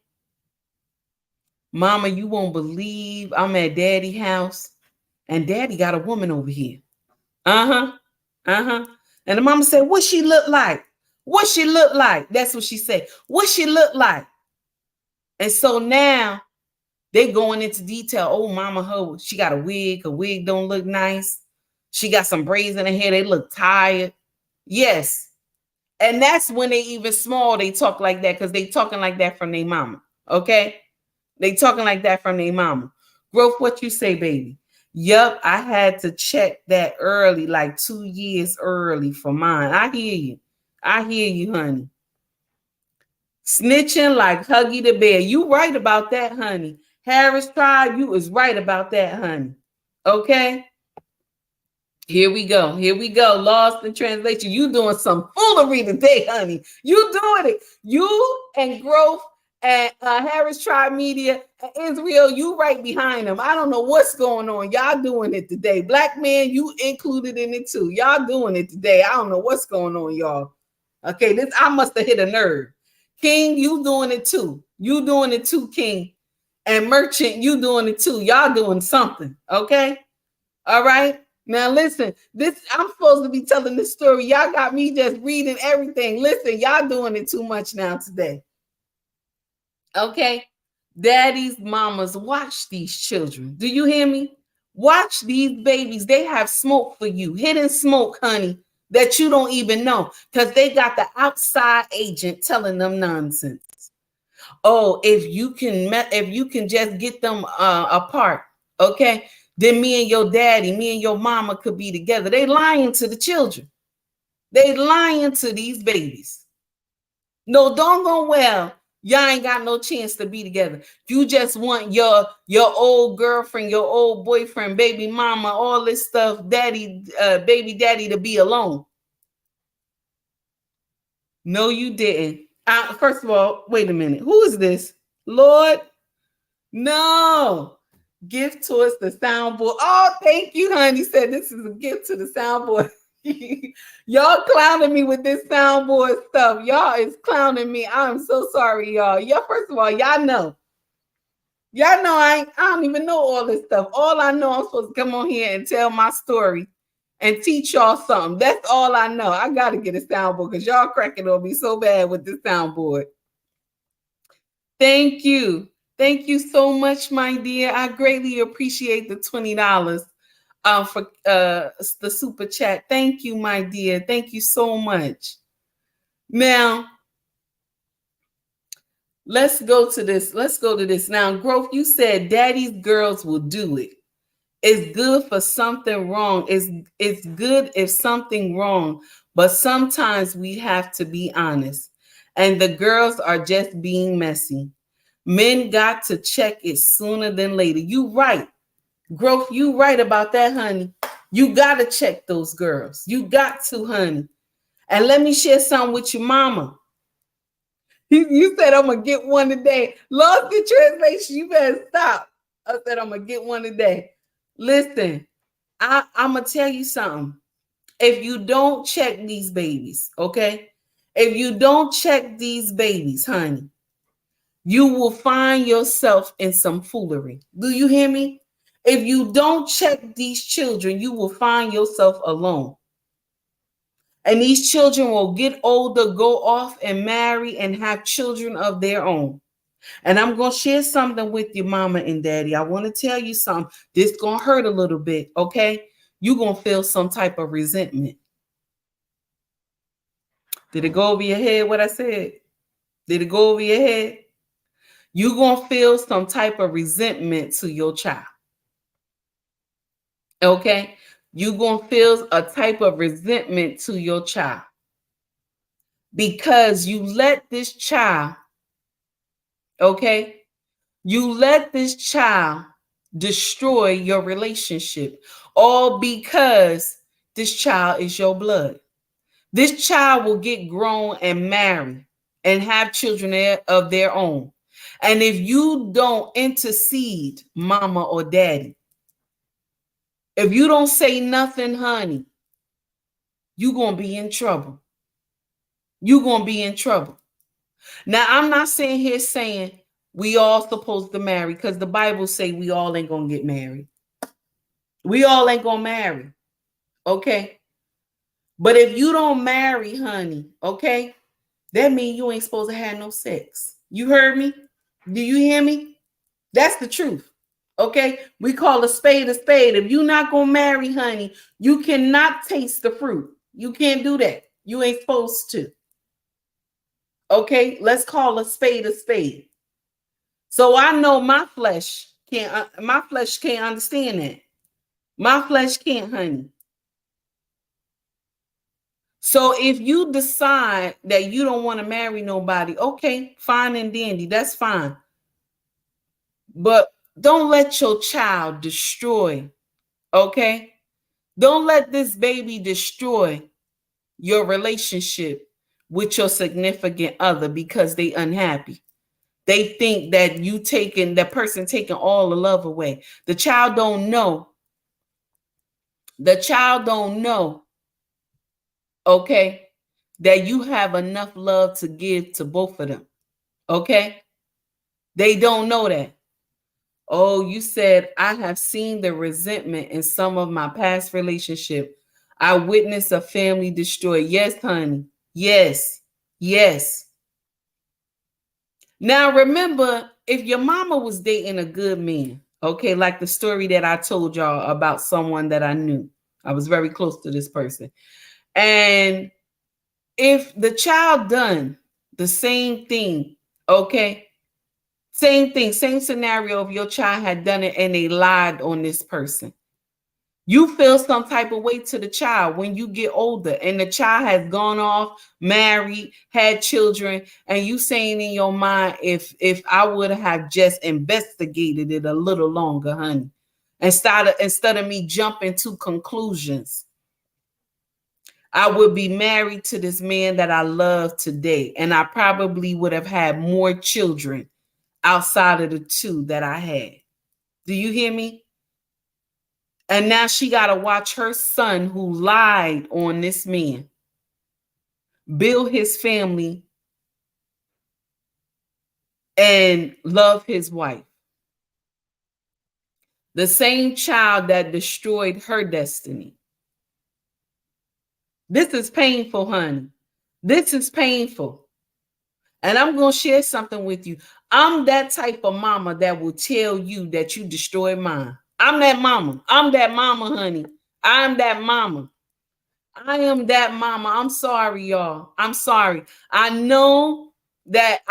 Mama, you won't believe I'm at daddy's house and daddy got a woman over here. Uh-huh. Uh-huh. And the mama said, what she look like? What she look like? That's what she said. What she look like? And so now they going into detail. Oh, mama, she got a wig. Her wig don't look nice. She got some braids in her hair. They look tired. Yes. And that's when they even small, they talk like that because they talking like that from their mama. Okay? They talking like that from their mama. Growth, what you say, baby? Yup, I had to check that early, like 2 years early for mine. I hear you. I hear you, honey. Snitching like Huggy the Bear. You right about that, honey. Harris tribe, you is right about that, honey. Okay? Here we go. Here we go. Lost in translation. You doing some foolery today, honey. You doing it. You and Growth and Harris Tribe Media and Israel, you right behind them. I don't know what's going on. Y'all doing it today. Black man, you included in it too. Y'all doing it today. I don't know what's going on, y'all. Okay, this I must have hit a nerve. King, you doing it too. You doing it too, King. And Merchant, you doing it too. Y'all doing something. Okay? All right. Now listen, this I'm supposed to be telling this story. Y'all got me just reading everything. Listen, y'all doing it too much now today. Okay. Daddies, mamas, watch these children. Do you hear me? Watch these babies. They have smoke for you. Hidden smoke, honey, that you don't even know. Because they got the outside agent telling them nonsense. Oh, if you can just get them apart, okay? Then me and your daddy, me and your mama could be together. They lying to the children. They lying to these babies. No, don't go well. Y'all ain't got no chance to be together. You just want your old girlfriend, your old boyfriend, baby mama, all this stuff, daddy, baby daddy to be alone. No, you didn't. First of all, wait a minute. Who is this? Lord? No. Gift towards the soundboard. Oh, thank you, honey. Said this is a gift to the soundboard. Y'all clowning me with this soundboard stuff. Y'all is clowning me. I'm so sorry, y'all. Y'all, first of all, y'all know I don't even know all this stuff. All I know, I'm supposed to come on here and tell my story and teach y'all something. That's all I know. I got to get a soundboard because y'all cracking on me so bad with this soundboard. Thank you. Thank you so much, my dear. I greatly appreciate the $20 for the super chat. Thank you, my dear. Thank you so much. Now, let's go to this. Let's go to this. Now, Growth, you said daddy's girls will do it. It's good for something wrong. It's good if something wrong, but sometimes we have to be honest. And the girls are just being messy. Men got to check it sooner than later. You right. Growth, you right about that, honey. You got to check those girls. You got to, honey. And let me share something with your mama. You said, I'm going to get one today. Lost in translation, you better stop. I said, I'm going to get one today. Listen, I'm going to tell you something. If you don't check these babies, okay? If you don't check these babies, honey, you will find yourself in some foolery. Do you hear me? If you don't check these children, you will find yourself alone. And these children will get older, go off and marry and have children of their own. And I'm going to share something with you, mama and daddy. I want to tell you something. This going to hurt a little bit, okay? You're going to feel some type of resentment. Did it go over your head what I said? Did it go over your head? You're going to feel some type of resentment to your child. Okay? You're going to feel a type of resentment to your child. Because you let this child, okay? You let this child destroy your relationship. All because this child is your blood. This child will get grown and marry and have children of their own. And if you don't intercede, mama or daddy, if you don't say nothing, honey, you're going to be in trouble. You're going to be in trouble. Now, I'm not saying here saying we all supposed to marry because the Bible say we all ain't going to get married. We all ain't going to marry. Okay? But if you don't marry, honey, okay, that means you ain't supposed to have no sex. You heard me? Do you hear me? That's the truth. Okay? We call a spade a spade. If you're not going to marry, honey, you cannot taste the fruit. You can't do that. You ain't supposed to. Okay? Let's call a spade a spade. So I know my flesh can't understand that. My flesh can't, honey. So if you decide that you don't want to marry nobody, okay, fine and dandy, that's fine. But don't let your child destroy, okay? Don't let this baby destroy your relationship with your significant other because they unhappy. They think that that person taking all the love away. The child don't know. The child don't know, okay, that you have enough love to give to both of them. Okay? They don't know that. Oh, you said, I have seen the resentment in some of my past relationship. I witnessed a family destroyed. Yes, honey. Yes. Yes. Now remember, if your mama was dating a good man, okay, like the story that I told y'all about someone that I knew. I was very close to this person. And if the child done the same thing, okay, same thing, same scenario, if your child had done it and they lied on this person, you feel some type of way to the child when you get older and the child has gone off, married, had children, and you saying in your mind, if I would have just investigated it a little longer, honey, instead of me jumping to conclusions, I would be married to this man that I love today, and I probably would have had more children outside of the two that I had. Do you hear me? And now she got to watch her son, who lied on this man, build his family and love his wife. The same child that destroyed her destiny. This is painful, honey. This is painful. And I'm going to share something with you. I'm that type of mama that will tell you that you destroyed mine. I'm that mama. I'm that mama, honey. I'm that mama. I am that mama. I'm sorry, y'all. I'm sorry. I know that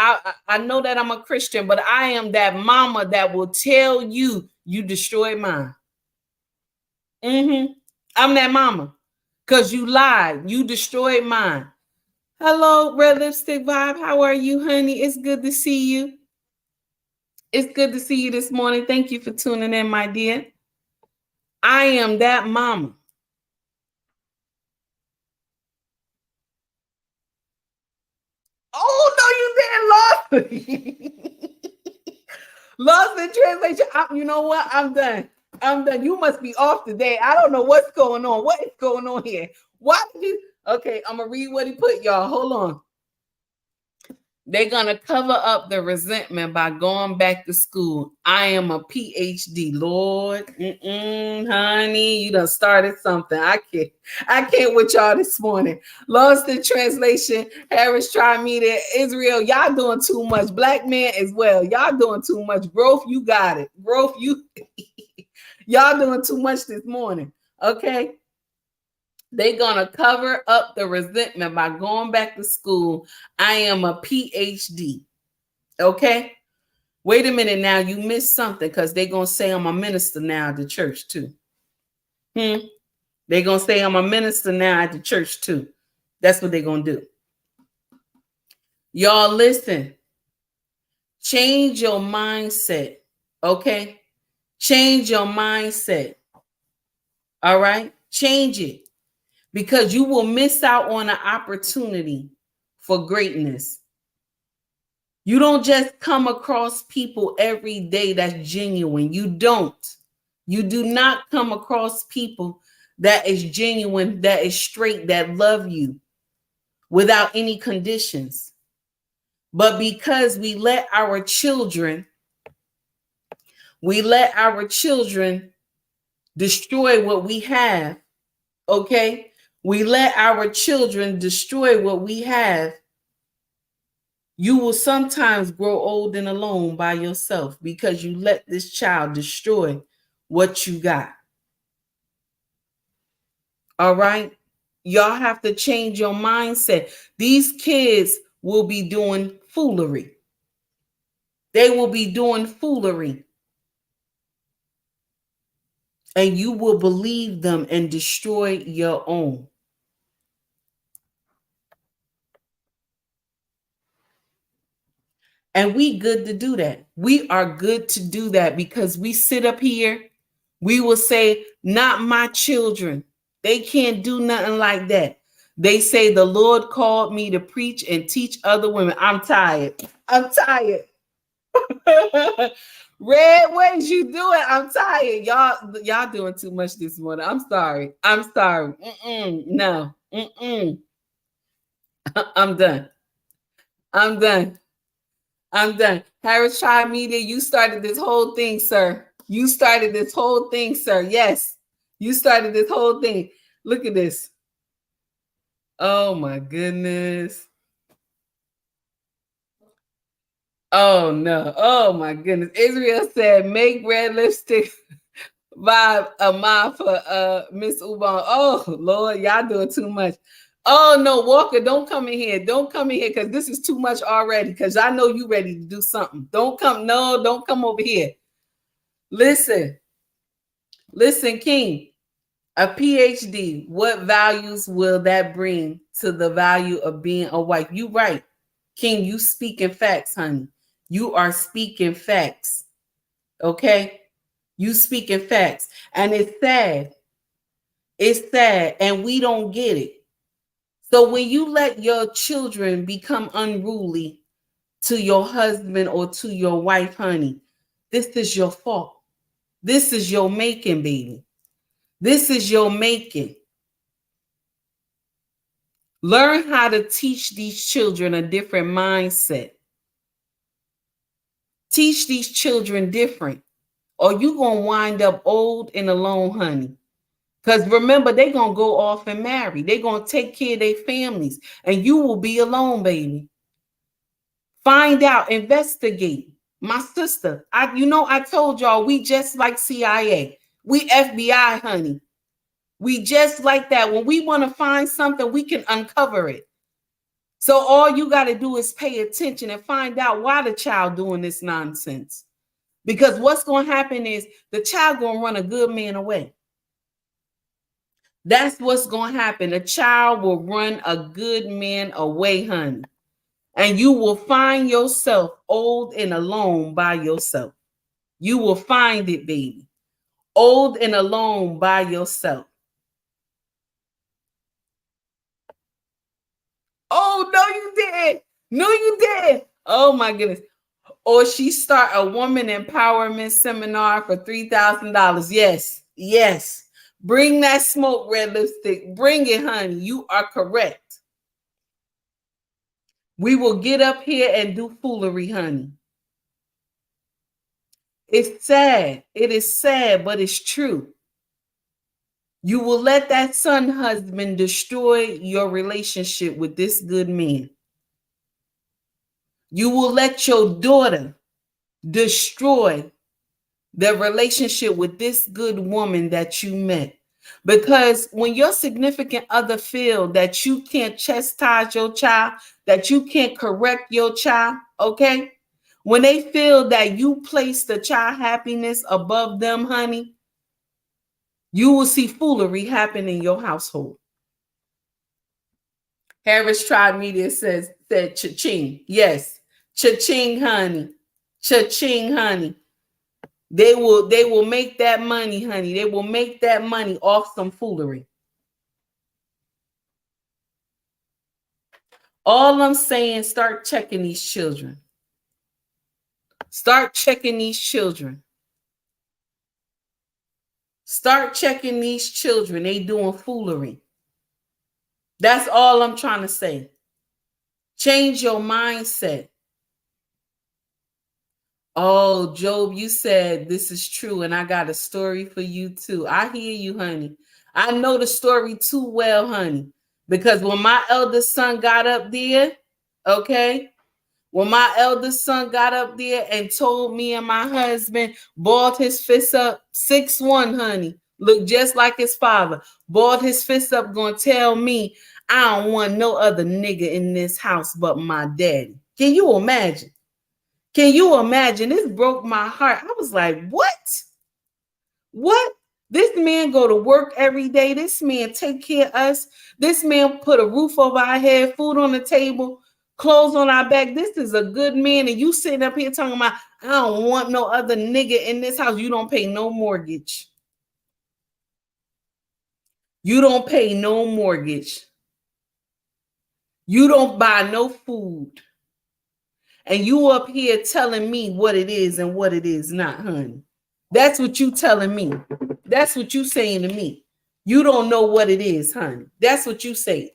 I know that I'm a Christian, but I am that mama that will tell you you destroyed mine. I'm that mama. Because you lied. You destroyed mine. Hello, Red Lipstick Vibe. How are you, honey? It's good to see you. It's good to see you this morning. Thank you for tuning in, my dear. I am that mama. Oh, no, you didn't, Lost. Lost in translation. You know what? I'm done. I'm done. You must be off today. I don't know what's going on. What is going on here? Why did you? Okay, I'm going to read what he put, y'all. Hold on. They're going to cover up the resentment by going back to school. I am a PhD, Lord. Honey, you done started something. I can't with y'all this morning. Lost in translation. Harris tried me to Israel. Y'all doing too much. Black man as well. Y'all doing too much. Growth, you got it. Growth, you. Y'all doing too much this morning. Okay. They're going to cover up the resentment by going back to school. I am a PhD. Okay? Wait a minute now. You missed something because they're going to say I'm a minister now at the church too. They're going to say I'm a minister now at the church too. That's what they're going to do. Y'all listen. Change your mindset. Okay? Change your mindset. All right? Change it. Because you will miss out on an opportunity for greatness. You don't just come across people every day that's genuine. You don't. You do not come across people that is genuine, that is straight, that love you without any conditions. But because we let our children destroy what we have, okay? We let our children destroy what we have. You will sometimes grow old and alone by yourself because you let this child destroy what you got. All right? Y'all have to change your mindset. These kids will be doing foolery. They will be doing foolery. And you will believe them and destroy your own. And we good to do that. We are good to do that because we sit up here, we will say, not my children. They can't do nothing like that. They say the Lord called me to preach and teach other women. I'm tired. I'm tired. Red, what is you doing? I'm tired. Y'all doing too much this morning. I'm sorry. I'm sorry. No. I'm done. I'm done. I'm done. Harris Tribe Media, you started this whole thing, sir. You started this whole thing, sir. Yes. You started this whole thing. Look at this. Oh my goodness. Oh no. Oh my goodness. Israel said, make red lipstick by a mile for Miss Ubon. Oh Lord, y'all doing too much. Oh no, Walker, don't come in here. Don't come in here because this is too much already. Because I know you ready to do something. Don't come. No, don't come over here. Listen, King. A PhD. What values will that bring to the value of being a wife? You right, King. You speaking facts, honey. You are speaking facts. Okay, you speaking facts, and it's sad. It's sad, and we don't get it. So when you let your children become unruly to your husband or to your wife, honey, this is your fault. This is your making, baby. This is your making. Learn how to teach these children a different mindset. Teach these children different, or you're going to wind up old and alone, honey. Because remember, they're going to go off and marry. They're going to take care of their families, and you will be alone, baby. Find out, investigate. My sister, I told y'all, we just like CIA. We FBI, honey. We just like that. When we want to find something, we can uncover it. So all you got to do is pay attention and find out why the child doing this nonsense. Because what's going to happen is the child going to run a good man away. That's what's going to happen. A child will run a good man away, honey. And you will find yourself old and alone by yourself. You will find it, baby. Old and alone by yourself. Oh, no, you didn't. No, you didn't. Oh, my goodness. Or she start a woman empowerment seminar for $3,000. Yes, yes. Bring that smoke, red lipstick. Bring it, honey. You are correct. We will get up here and do foolery, honey. It's sad. It is sad, but it's true. You will let that son husband destroy your relationship with this good man. You will let your daughter destroy the relationship with this good woman that you met. Because when your significant other feel that you can't chastise your child, that you can't correct your child, okay? When they feel that you place the child happiness above them, honey, you will see foolery happen in your household. Harris Tribe Media said cha-ching. Yes, cha-ching, honey. Cha-ching, honey. They will make that money, honey. They will make that money off some foolery. All I'm saying, start checking these children. Start checking these children. Start checking these children. They doing foolery. That's all I'm trying to say. Change your mindset. Oh, Job, you said this is true, and I got a story for you too. I hear you, honey. I know the story too well, honey, because when my eldest son got up there, okay, when my eldest son got up there and told me and my husband, balled his fist up, 6'1", honey, looked just like his father, balled his fist up, gonna tell me I don't want no other nigga in this house but my daddy. Can you imagine? Can you imagine? This broke my heart. I was like, what? What? This man go to work every day. This man take care of us. This man put a roof over our head, food on the table. clothes on our back. This is a good man. And you sitting up here talking about, I don't want no other nigga in this house. You don't pay no mortgage. You don't pay no mortgage. You don't buy no food. And you up here telling me what it is and what it is not, honey. That's what you telling me. That's what you saying to me. You don't know what it is, honey. That's what you say.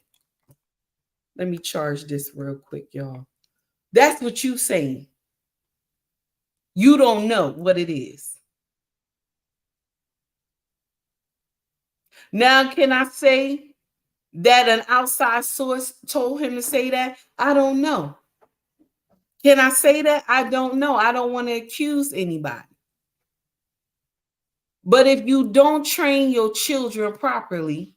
Let me charge this real quick, y'all. That's what you saying. You don't know what it is. Now, can I say that an outside source told him to say that? I don't know. Can I say that? I don't know. I don't want to accuse anybody. But if you don't train your children properly,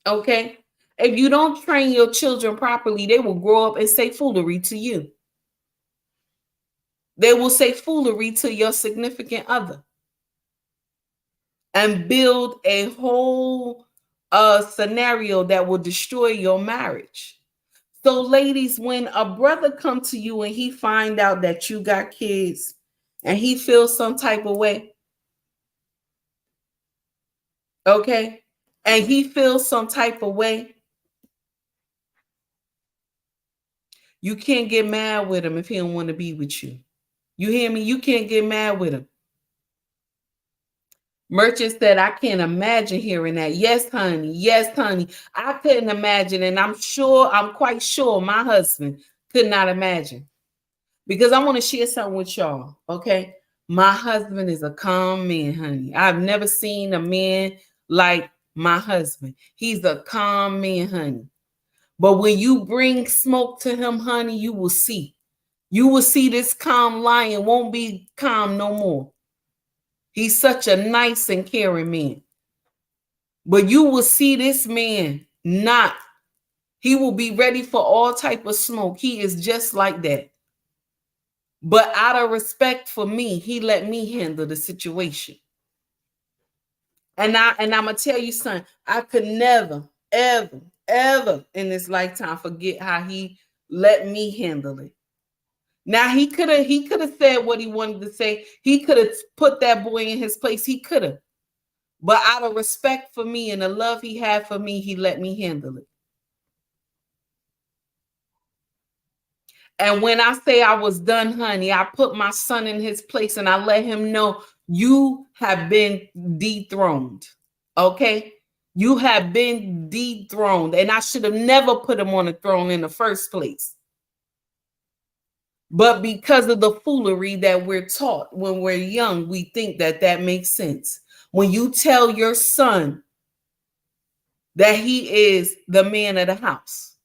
okay, if you don't train your children properly, they will grow up and say foolery to you. They will say foolery to your significant other and build a whole scenario that will destroy your marriage. So ladies, when a brother come to you and he find out that you got kids and he feels some type of way, okay, and he feels some type of way, you can't get mad with him if he don't want to be with you. You hear me? You can't get mad with him. Merchant said, I can't imagine hearing that. Yes, honey. Yes, honey. I couldn't imagine. And I'm quite sure my husband could not imagine. Because I want to share something with y'all. Okay. My husband is a calm man, honey. I've never seen a man like my husband. He's a calm man, honey. But when you bring smoke to him, honey, you will see. You will see this calm lion won't be calm no more. He's such a nice and caring man. But you will see this man he will be ready for all type of smoke. He is just like that. But out of respect for me, he let me handle the situation. And I'm gonna tell you something, I could never, ever, ever in this lifetime forget how he let me handle it. Now he could have said what he wanted to say. He could have put that boy in his place. He could have. But out of respect for me and the love he had for me, he let me handle it. And when I say I was done, honey, I put my son in his place and I let him know you have been dethroned. Okay? You have been dethroned. And I should have never put him on the throne in the first place. But because of the foolery that we're taught when we're young, we think that makes sense. When you tell your son that he is the man of the house.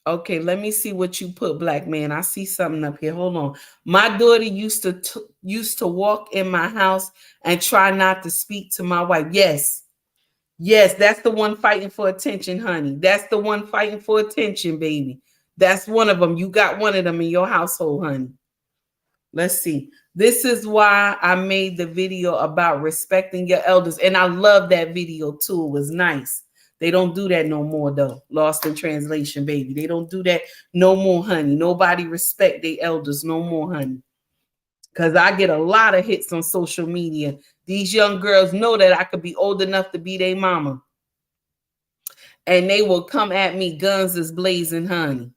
Okay, let me see what you put, black man. I see something up here. Hold on. My daughter used to walk in my house and try not to speak to my wife. Yes. Yes, that's the one fighting for attention, honey. That's the one fighting for attention, baby. That's one of them. You got one of them in your household, honey. Let's see. This is why I made the video about respecting your elders. And I love that video too. It was nice. They don't do that no more, though. Lost in translation, baby. They don't do that no more, honey. Nobody respect their elders no more, honey. Because I get a lot of hits on social media. These young girls know that I could be old enough to be their mama. And they will come at me, guns is blazing, honey.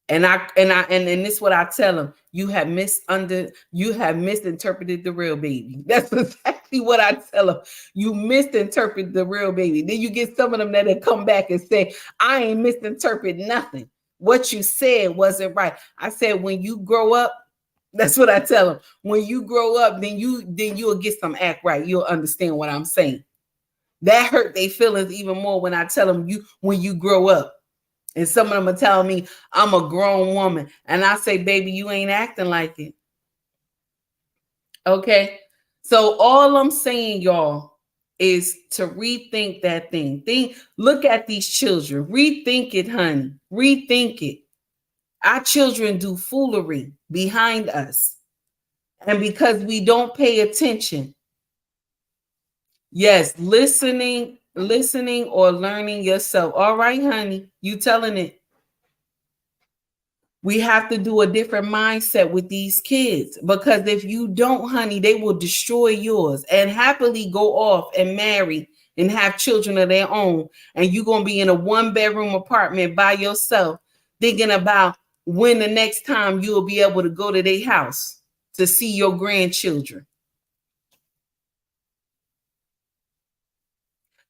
And this is what I tell them. You have misinterpreted the real baby. That's exactly what I tell them. You misinterpret the real baby. Then you get some of them that come back and say, I ain't misinterpret nothing. What you said wasn't right. I said, when you grow up, that's what I tell them. When you grow up, then you'll get some act right. You'll understand what I'm saying. That hurt their feelings even more when I tell them when you grow up. And some of them are telling me I'm a grown woman. And I say, baby, you ain't acting like it. Okay. So all I'm saying, y'all, is to rethink that thing. Look at these children. Rethink it, honey. Rethink it. Our children do foolery behind us. And because we don't pay attention. Yes, listening listening or learning yourself. All right, honey, you telling it. We have to do a different mindset with these kids, because if you don't, honey, they will destroy yours and happily go off and marry and have children of their own. And you're going to be in a 1-bedroom apartment by yourself, thinking about when the next time you'll be able to go to their house to see your grandchildren.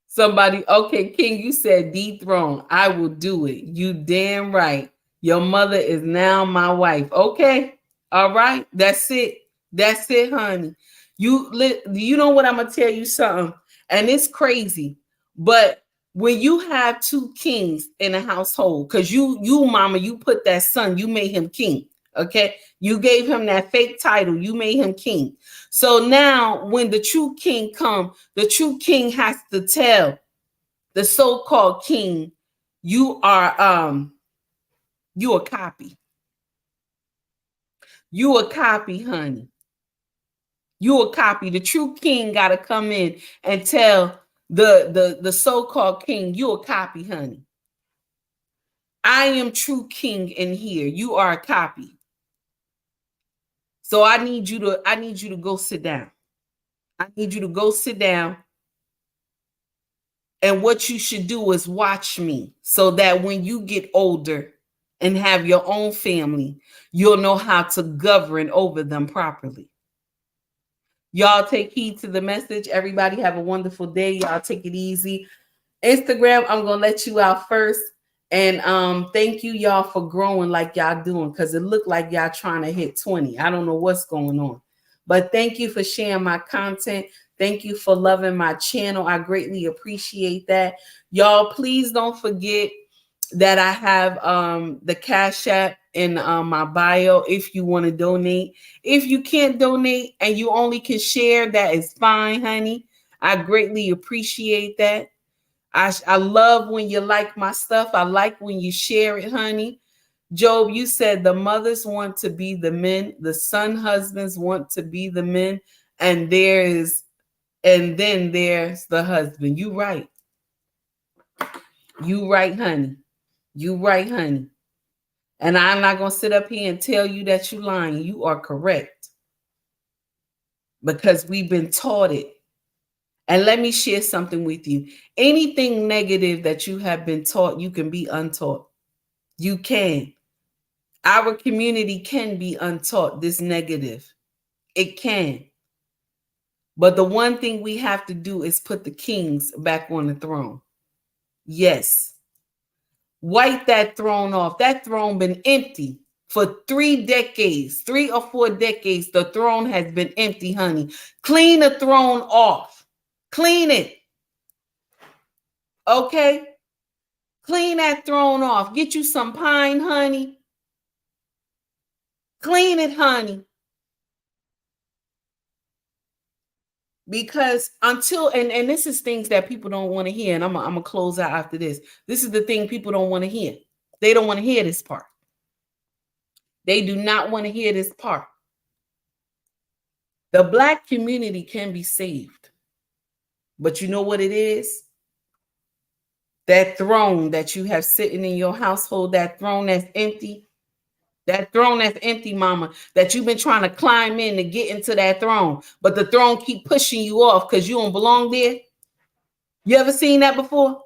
Somebody, okay, King, you said dethrone. I will do it. You damn right. Your mother is now my wife. Okay. All right. That's it. That's it, honey. You know what? I'm gonna tell you something. And it's crazy. But when you have 2 kings in a household, because you mama, you put that son, you made him king. Okay. You gave him that fake title, you made him king. So now when the true king come, the true king has to tell the so-called king, you are you a copy. You a copy, honey. You a copy. The true king got to come in and tell the so-called king, you a copy, honey. I am true king in here. You are a copy. So I need you to go sit down. I need you to go sit down. And what you should do is watch me, so that when you get older and have your own family, you'll know how to govern over them properly. Y'all take heed to the message. Everybody have a wonderful day. Y'all take it easy. Instagram, I'm gonna let you out first. And thank you y'all for growing like y'all doing, because it looked like y'all trying to hit 20. I don't know what's going on. But thank you for sharing my content. Thank you for loving my channel. I greatly appreciate that. Y'all, please don't forget that I have the Cash App in my bio if you want to donate. If you can't donate and you only can share, that is fine, honey. I greatly appreciate that. I love when you like my stuff. I like when you share it, honey. Job, you said the mothers want to be the men, the son husbands want to be the men, and then there's the husband. You right. You right, honey. You right, honey. And I'm not going to sit up here and tell you that you're lying. You are correct. Because we've been taught it. And let me share something with you. Anything negative that you have been taught, you can be untaught. You can. Our community can be untaught this negative. It can. But the one thing we have to do is put the kings back on the throne. Yes. Wipe that throne off. That throne been empty for 3 decades, 3 or 4 decades. The throne has been empty, honey. Clean the throne off. Clean it. Okay? Clean that throne off. Get you some pine, honey. Clean it, honey. Because until, and this is things that people don't want to hear, and I'm going to close out after this. This is the thing people don't want to hear. They don't want to hear this part. They do not want to hear this part. The Black community can be saved. But you know what it is? That throne that you have sitting in your household, that throne that's empty, mama, that you've been trying to climb in to get into that throne, but the throne keep pushing you off because you don't belong there. You ever seen that before?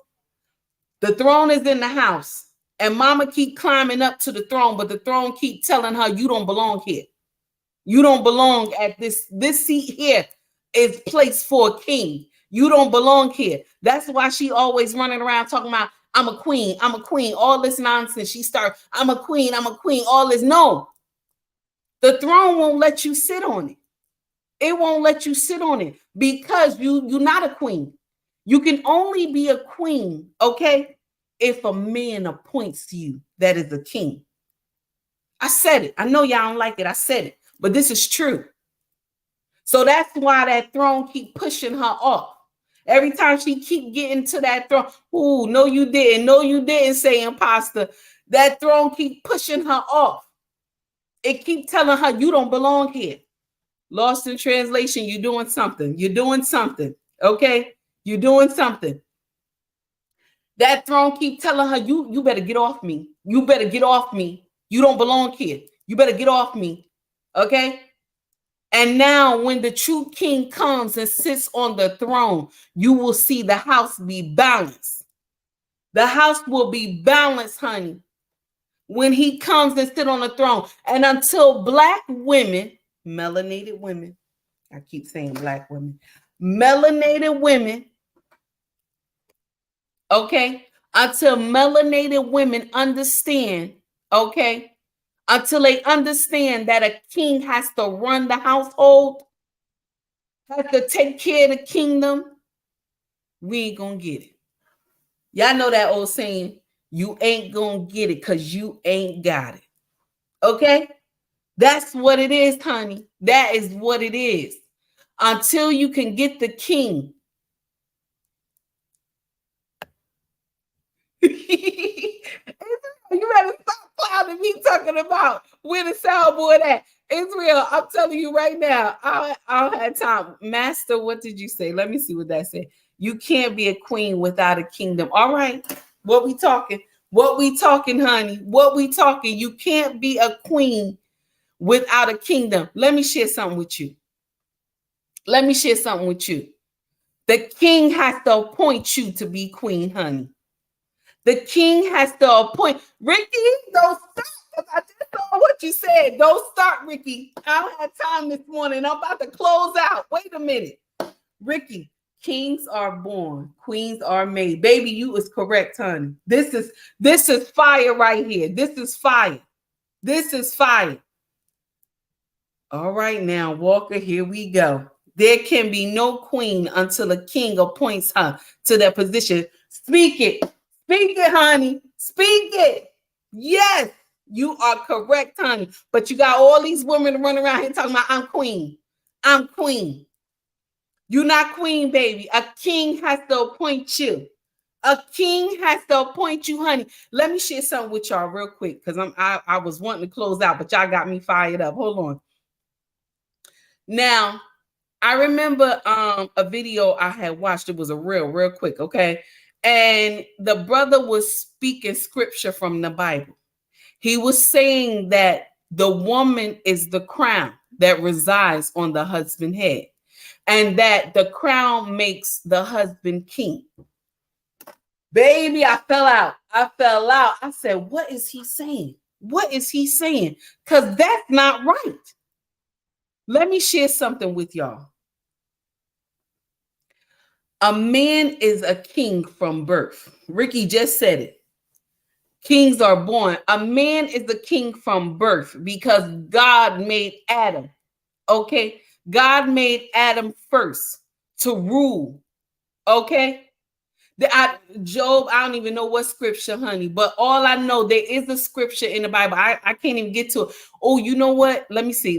The throne is in the house, and mama keep climbing up to the throne, but the throne keep telling her you don't belong here. You don't belong at this seat here is placed for a king. You don't belong here. That's why she always running around talking about, I'm a queen, all this nonsense. She starts, I'm a queen, all this. No, the throne won't let you sit on it. It won't let you sit on it because you're not a queen. You can only be a queen, okay, if a man appoints you that is a king. I said it. I know y'all don't like it. I said it, but this is true. So that's why that throne keep pushing her off. Every time she keep getting to that throne, ooh, no, you didn't. No, you didn't, say imposter. That throne keep pushing her off. It keep telling her you don't belong here. Lost in translation, you're doing something. You're doing something. Okay? You're doing something. That throne keep telling her, you better get off me. You better get off me. You don't belong here. You better get off me. Okay? And now when the true king comes and sits on the throne, you will see the house be balanced. The house will be balanced, honey, when he comes and sit on the throne. And until black women, melanated women, I keep saying black women, melanated women, okay, until melanated women understand, okay, until they understand that a king has to run the household, has to take care of the kingdom, we ain't gonna get it. Y'all know that old saying, you ain't gonna get it because you ain't got it. Okay? That's what it is, honey. That is what it is. Until you can get the king. You better stop clowning me talking about where the soundboard at. Israel, I'm telling you right now, I don't have time. Master, what did you say? Let me see what that said. You can't be a queen without a kingdom. All right. What we talking? What we talking, honey? What we talking? You can't be a queen without a kingdom. Let me share something with you. Let me share something with you. The king has to appoint you to be queen, honey. The king has to appoint. Ricky, don't stop. I just saw what you said. Don't start, Ricky. I don't have time this morning. I'm about to close out. Wait a minute. Ricky, kings are born, queens are made. Baby, you is correct, honey. This is fire right here. This is fire. This is fire. All right, now, Walker, here we go. There can be no queen until a king appoints her to that position. Speak it. Speak it, honey. Speak it. Yes, you are correct, honey. But you got all these women running around here talking about, I'm queen. I'm queen. You're not queen, baby. A king has to appoint you. A king has to appoint you, honey. Let me share something with y'all real quick because I was wanting to close out, but y'all got me fired up. Hold on. Now, I remember a video I had watched. It was a real quick, okay? And the brother was speaking scripture from the Bible. He was saying that the woman is the crown that resides on the husband's head, and that the crown makes the husband king. Baby, I fell out. I said, what is he saying? What is he saying? Because that's not right. Let me share something with y'all. A man is a king from birth. Ricky just said it. Kings are born. A man is a king from birth because God made Adam. Okay? God made Adam first to rule. Okay? Job, I don't even know what scripture, honey, but all I know, there is a scripture in the Bible. I can't even get to it. Oh, you know what? Let me see.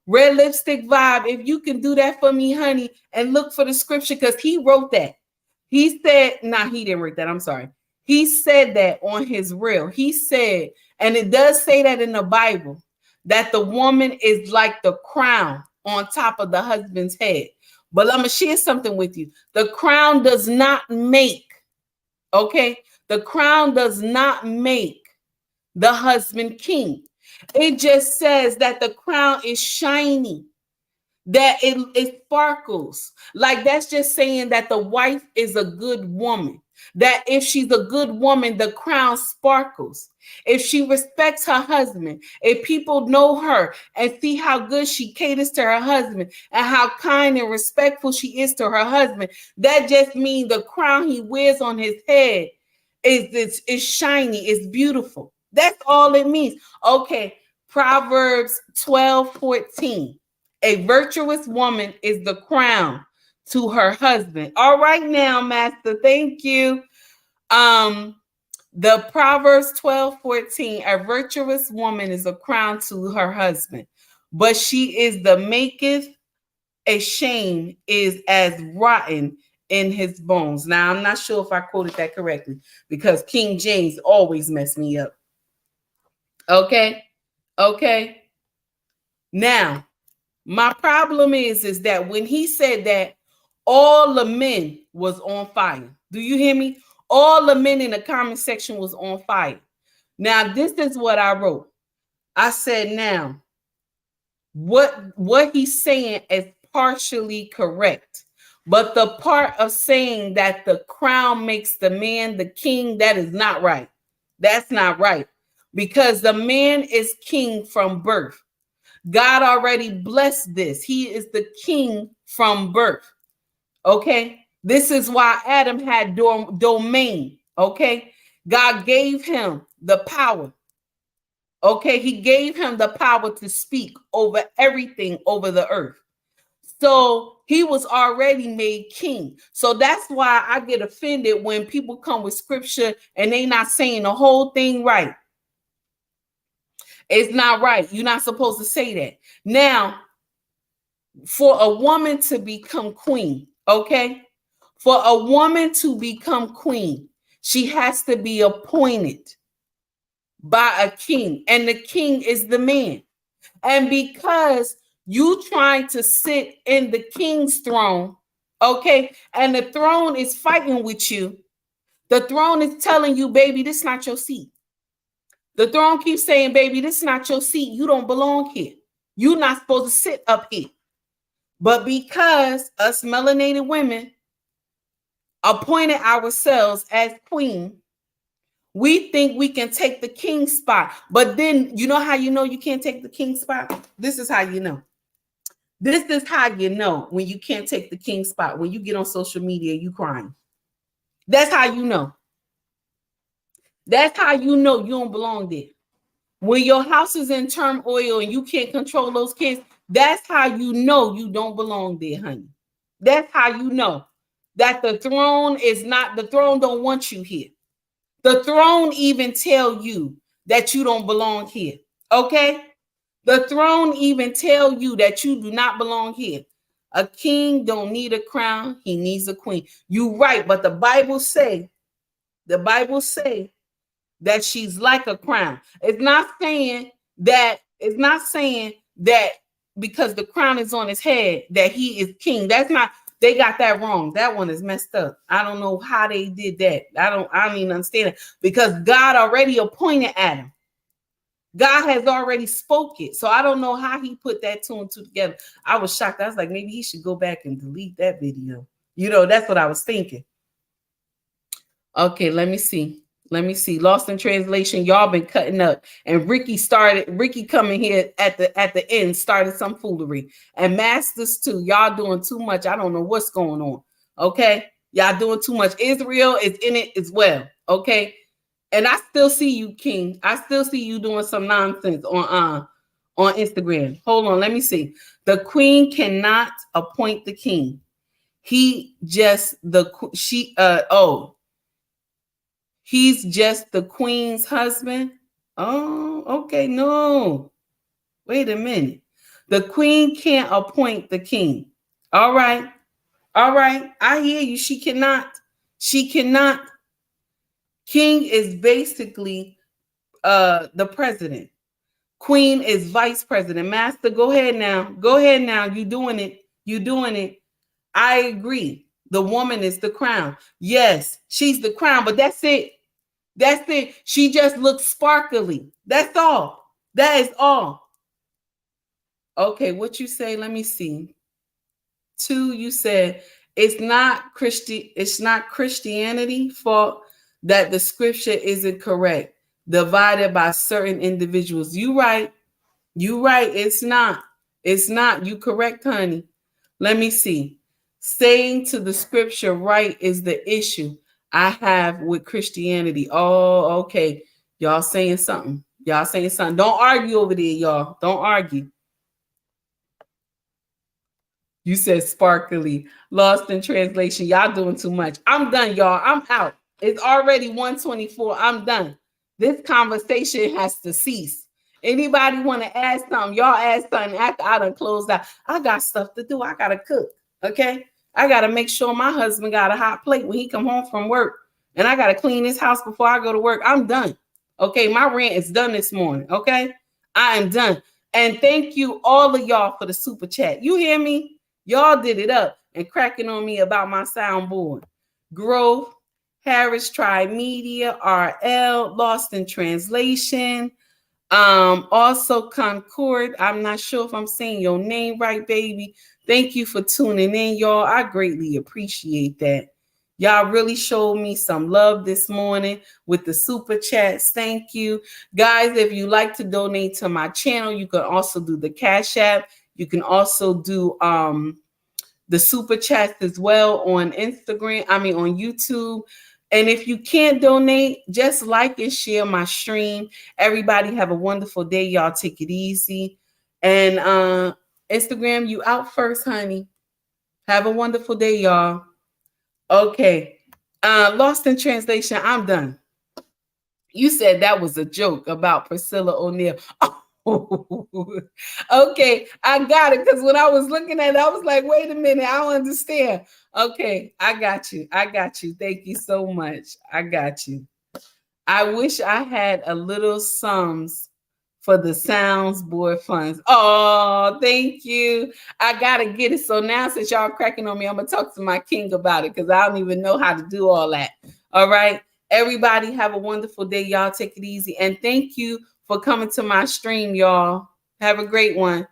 Red Lipstick Vibe, if you can do that for me, honey, and look for the scripture, because he wrote that. He said, he didn't write that. I'm sorry. He said that on his reel. He said, and it does say that in the Bible, that the woman is like the crown on top of the husband's head. But I'm going to share something with you. The crown does not make, okay? The crown does not make the husband king. It just says that the crown is shiny, that it sparkles. Like that's just saying that the wife is a good woman. That if she's a good woman, the crown sparkles. If she respects her husband, if people know her and see how good she caters to her husband and how kind and respectful she is to her husband, that just means the crown he wears on his head is shiny, it's beautiful. That's all it means. Okay, Proverbs 12:14. A virtuous woman is the crown to her husband. All right now, Master. Thank you. The Proverbs 12:14. A virtuous woman is a crown to her husband, but she is the maketh a shame is as rotten in his bones. Now, I'm not sure if I quoted that correctly because King James always messed me up. Okay. Now, my problem is that when he said that all the men was on fire. Do you hear me? All the men in the comment section was on fire. Now, this is what I wrote. I said, now, what he's saying is partially correct. But the part of saying that the crown makes the man the king, that is not right. That's not right. Because the man is king from birth. God already blessed this. He is the king from birth. Okay? This is why Adam had domain. Okay? God gave him the power. Okay? He gave him the power to speak over everything over the earth. So he was already made king. So that's why I get offended when people come with scripture and they not saying the whole thing right. It's not right. You're not supposed to say that. Now, for a woman to become queen, okay? For a woman to become queen, she has to be appointed by a king, and the king is the man. And because you trying to sit in the king's throne, okay, and the throne is fighting with you, the throne is telling you, baby, this is not your seat. The throne keeps saying, baby, this is not your seat. You don't belong here. You're not supposed to sit up here. But because us melanated women appointed ourselves as queen, we think we can take the king's spot. But then, you know how you know you can't take the king's spot? This is how you know. This is how you know when you can't take the king's spot. When you get on social media, you crying. That's how you know. That's how you know you don't belong there. When your house is in turmoil and you can't control those kids, that's how you know you don't belong there, honey. That's how you know that the throne is not, the throne don't want you here. The throne even tell you that you don't belong here, okay? The throne even tell you that you do not belong here. A king don't need a crown, he needs a queen. You right, but the Bible say that she's like a crown. It's not saying that because the crown is on his head that he is king. That's not, they got that wrong. That one is messed up. I don't know how they did that. I don't even understand it, because God already appointed Adam. God has already spoke it. So I don't know how he put that two and two together. I was shocked. I was like, maybe he should go back and delete that video. You know, that's what I was thinking. Okay, let me see. Lost in translation. Y'all been cutting up. And Ricky coming here at the end started some foolery. And Masters too. Y'all doing too much. I don't know what's going on. Okay. Y'all doing too much. Israel is in it as well. Okay. And I still see you, King. I still see you doing some nonsense on Instagram. Hold on. Let me see. The queen cannot appoint the king. He's just the queen's husband. Oh, okay. No, wait a minute. The queen can't appoint the king. All right. I hear you. She cannot. King is basically the president. Queen is vice president. Master, go ahead now. You doing it. I agree. The woman is the crown. Yes, she's the crown, but that's it. She just looks sparkly. That's all. That is all. Okay, what you say? Let me see. 2, you said it's not Christianity fault that the scripture isn't correct, divided by certain individuals. You right. It's not. You correct, honey. Let me see. Saying to the scripture right is the issue I have with Christianity. Oh, okay. Y'all saying something. Don't argue over there, y'all. Don't argue. You said sparkly. Lost in translation. Y'all doing too much. I'm done, y'all. I'm out. It's already 1:24. I'm done. This conversation has to cease. Anybody want to ask something? Y'all ask something after I done closed out. I got stuff to do. I got to cook. Okay? I got to make sure my husband got a hot plate when he come home from work. And I got to clean his house before I go to work. I'm done. Okay? My rant is done this morning. Okay? I am done. And thank you all of y'all for the super chat. You hear me? Y'all did it up. and cracking on me about my soundboard. Growth, Harris Tribe Media, RL, Lost in Translation. Also Concord. I'm not sure if I'm saying your name right, baby. Thank you for tuning in, y'all. I greatly appreciate that. Y'all really showed me some love this morning with the super chats. Thank you. Guys, if you like to donate to my channel, you can also do the Cash App. You can also do the super chats as well on Instagram, on YouTube. And if you can't donate, just like and share my stream. Everybody have a wonderful day. Y'all take it easy. And Instagram, you out first, honey. Have a wonderful day, y'all. Okay. Lost in Translation, I'm done. You said that was a joke about Priscilla O'Neil. Oh, okay, I got it. Because when I was looking at it, I was like, wait a minute, I don't understand. Okay, I got you. Thank you so much. I got you. I wish I had a little sums for the soundboard funds. Oh, thank you. I gotta get it. So now, since y'all cracking on me, I'm gonna talk to my king about it because I don't even know how to do all that. All right. Everybody have a wonderful day. Y'all take it easy. And thank you for coming to my stream, y'all. Have a great one.